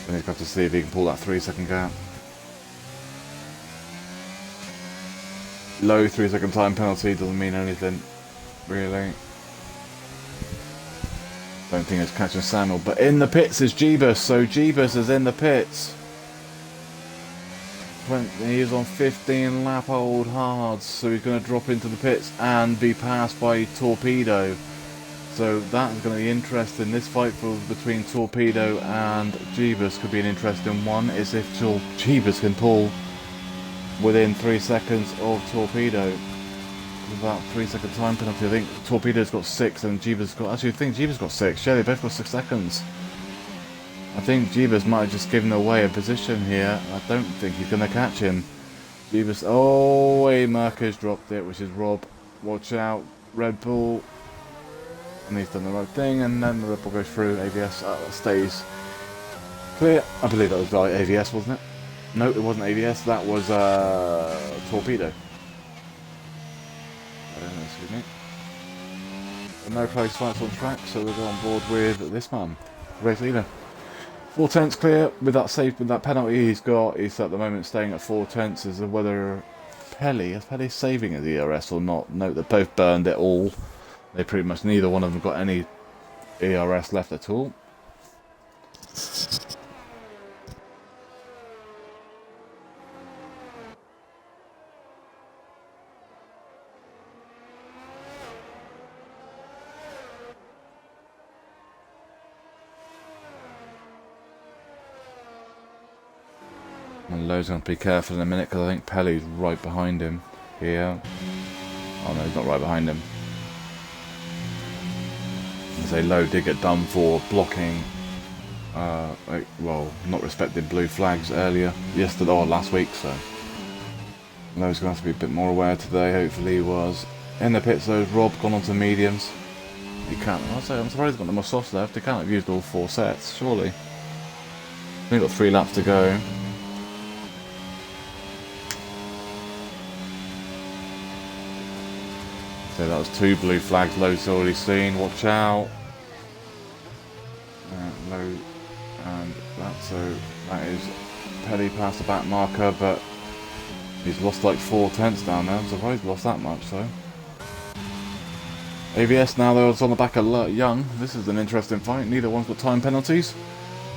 Then he's got to see if he can pull that 3-second gap. Low 3-second time penalty doesn't mean anything, really. Don't think it's catching Samuel, but in the pits is Jeebus, so Jeebus is in the pits. He is on 15 lap hold hards, so he's going to drop into the pits and be passed by Torpedo. So that's going to be interesting. This fight between Torpedo and Jeebus could be an interesting one, is if Jeebus can pull within 3 seconds of Torpedo. About 3-second time penalty. I think Torpedo's got 6 and Jeebus got. Actually, I think Jeebus got 6. Yeah, they both got 6 seconds. I think Jeebus might have just given away a position here. I don't think he's going to catch him. Jeebus. Oh, A Marcus dropped it, which is Rob. Watch out, Red Bull. And he's done the right thing, and then the Red Bull goes through. AVS stays clear. I believe that was AVS, wasn't it? No, it wasn't AVS. That was Torpedo. Excuse me. No close fights on track, so we'll go on board with this man, race leader. 4/10 clear with that save, with that penalty he's got. He's at the moment staying at 4/10. Is whether Pelly saving at the ERS or not. Note that both burned it all. They pretty much neither one of them got any ERS left at all. And Lowe's going to be careful in a minute because I think Pelly's right behind him here. Oh no, he's not right behind him. I say Lowe did get done for blocking, well, not respecting blue flags earlier, yesterday or last week, so Lowe's going to have to be a bit more aware today. Hopefully he was. In the pits though, Rob gone on to mediums. He can't, I'm surprised he's got no more softs left. He can't have used all 4 sets, surely. We've got 3 laps to go. So that was 2 blue flags Lowe's already seen. Watch out. Lowe, and So that is Pelly past the back marker, but he's lost like 4 tenths down there. I'm surprised he lost that much though. AVS now though is on the back of Young. This is an interesting fight. Neither one's got time penalties.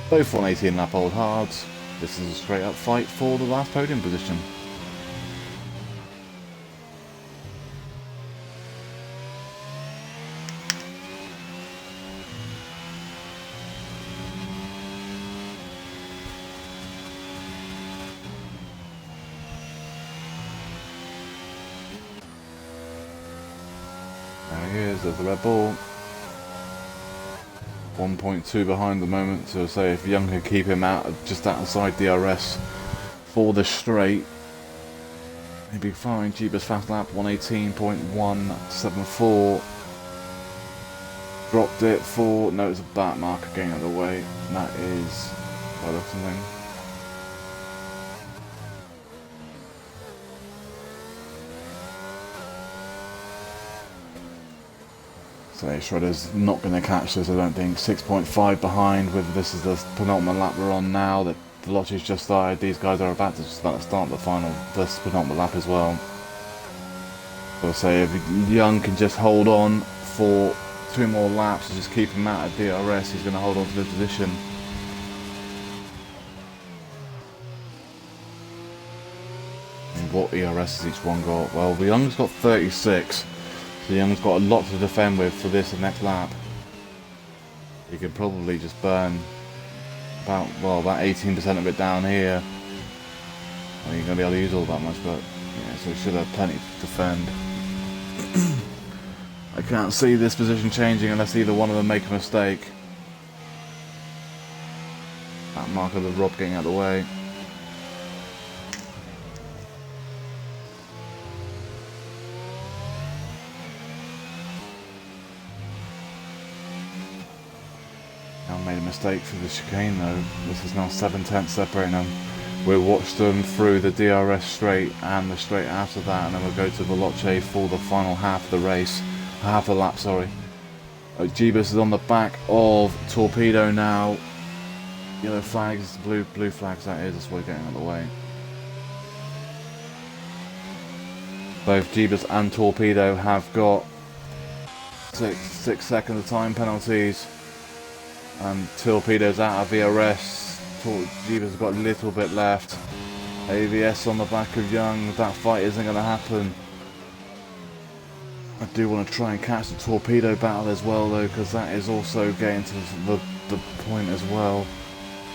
Both on 18 lap old hards. This is a straight up fight for the last podium position. There he is, there's the Red Bull. 1.2 behind the moment, so say if Young could keep him out just outside DRS for the straight, he'd be fine. Jeebus fast lap 118.174. Dropped it for, no, it's a back marker getting out of the way. That is, by the looks of things. So Shredder's not going to catch this, I don't think. 6.5 behind with this is the penultimate lap we're on now. The Veloce's just started. These guys are about to start this penultimate lap as well. So I'll say if Young can just hold on for 2 more laps and just keep him out of DRS, he's going to hold on to the position. And what ERS has each one got? Well, the Young's got 36. So Young's got a lot to defend with for this and next lap. He could probably just burn about 18% of it down here. Well, you're going to be able to use all that much, but yeah, so he should have plenty to defend. I can't see this position changing unless either one of them make a mistake. That marker of Rob getting out of the way. Made a mistake through the chicane though. This is now 7 tenths separating them. We'll watch them through the DRS straight and the straight after that, and then we'll go to Veloce for the final half of the race. Half the lap, sorry. Jeebus is on the back of Torpedo now. Yellow flags, blue flags that is, that's why we're getting out of the way. Both Jeebus and Torpedo have got 6 seconds of time penalties. And Torpedo's out of VRS. Jeebus has got a little bit left. AVS on the back of Young. That fight isn't going to happen. I do want to try and catch the Torpedo battle as well though, because that is also getting to the point as well.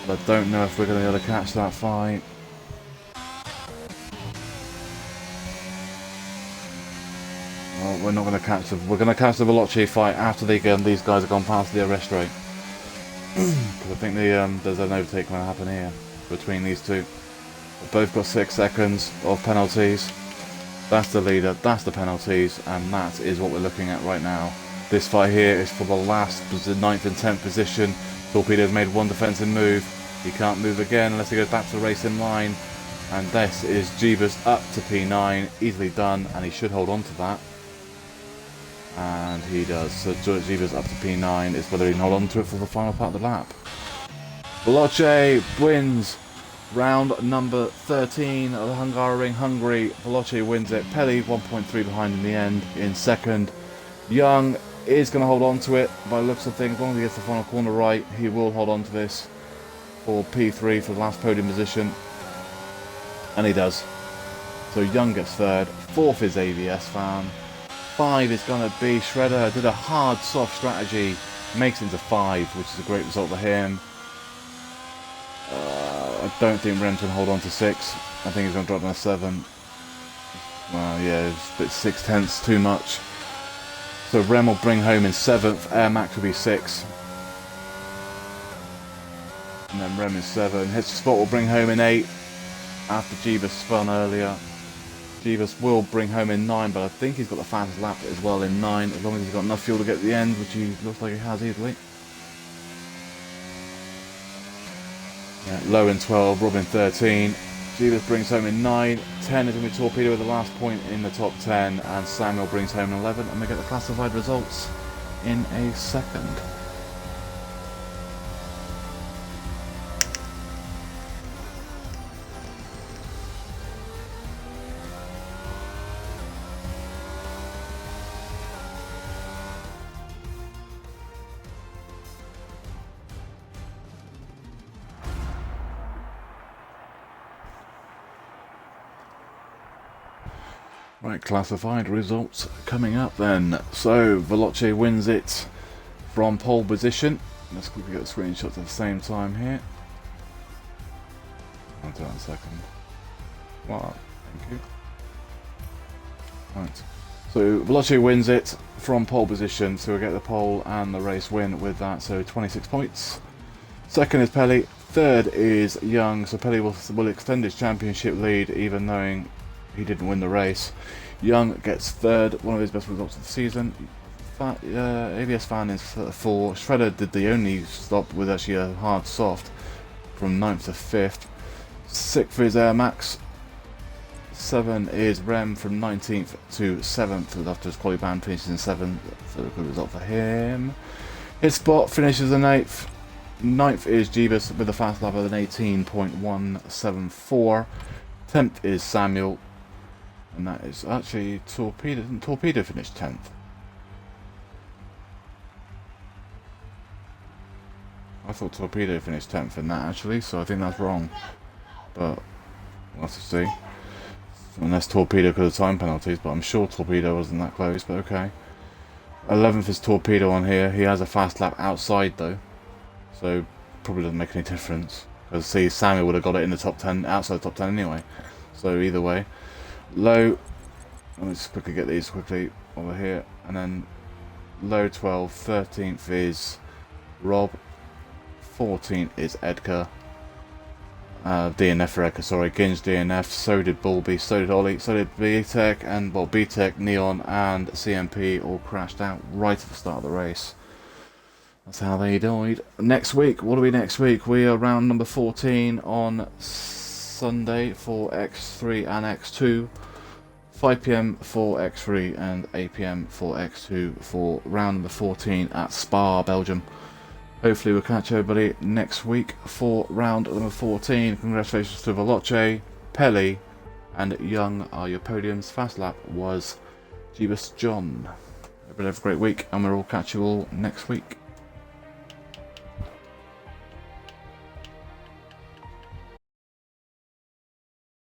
But I don't know if we're going to be able to catch that fight. Well, we're not going to catch them. We're going to catch the Veloce fight after these guys have gone past the arrest rate. Because I think there's an overtake going to happen here between these two. They've both got 6 seconds of penalties. That's the leader, that's the penalties, and that is what we're looking at right now. This fight here is for the last 9th and 10th position. Torpedo's made 1 defensive move. He can't move again unless he goes back to the racing line. And this is Jeebus up to P9, easily done, and he should hold on to that. And he does. So Jeebus up to P9 is whether he can hold on to it for the final part of the lap. Veloce wins round number 13 of the Hungary. Veloce wins it. Pelly 1.3 behind in the end in second. Young is going to hold on to it by the looks of things. As long as he gets the final corner right, he will hold on to this for P3 for the last podium position. And he does. So Young gets third. 4th is AVS fan. 5 is going to be Shredder. Did a hard, soft strategy. Makes it into 5, which is a great result for him. I don't think Rem's going to hold on to 6. I think he's going to drop down to 7. Yeah, it's a bit 6 tenths too much. So Rem will bring home in 7th. Air Max will be 6. And then Rem is 7. His Spot will bring home in 8. After Jeebus spun earlier. Jeebus will bring home in 9, but I think he's got the fastest lap as well in 9, as long as he's got enough fuel to get to the end, which he looks like he has easily. Yeah, Low in 12, Robin 13. Jeebus brings home in 9. 10 is going to be Torpedo with the last point in the top 10, and Samuel brings home in 11, and we get the classified results in a second. Right, classified results coming up then. So, Veloce wins it from pole position. Let's quickly get the screenshots at the same time here. I'll do that in a second. Wow, thank you. Right. So, Veloce wins it from pole position, so we get the pole and the race win with that, so 26 points. Second is Pelly. Third is Young, so Pelly will extend his championship lead even knowing he didn't win the race. Young gets third, one of his best results of the season. ABS Fan is 4. Shredder did the only stop with actually a hard soft from 9th to 5th. 6th is Air Max. 7 is Rem from 19th to 7th after his quality band finishes in 7th, so a good result for him. His spot finishes in 8th. 9th is Jeebus with a fast lap of an 18.174. 10th is Samuel, and that is actually Torpedo. Didn't Torpedo finish 10th? I thought Torpedo finished 10th in that actually, so I think that's wrong. But we'll have to see. Unless Torpedo could have time penalties, but I'm sure Torpedo wasn't that close, but okay. 11th is Torpedo on here. He has a fast lap outside though, so probably doesn't make any difference. Because see, Samuel would have got it in the top 10, outside the top 10 anyway. So either way. Low, let me just quickly get these quickly over here. And then low 12, 13th is Rob, 14th is Edgar. DNF for Edgar, sorry, Ginge DNF, so did Bulby, so did Ollie, so did B-Tech, and well, B-Tech, Neon, and CMP all crashed out right at the start of the race. That's how they died. Next week, what are we next week? We are round number 14 on Sunday for X3 and X2. 5 PM for X3 and 8 PM for X2 for round number 14 at Spa, Belgium. Hopefully we'll catch everybody next week for round number 14. Congratulations to Veloce, Pelly, and Young are your podiums. Fast lap was Jeebus John. Everybody have a great week, and we'll all catch you all next week.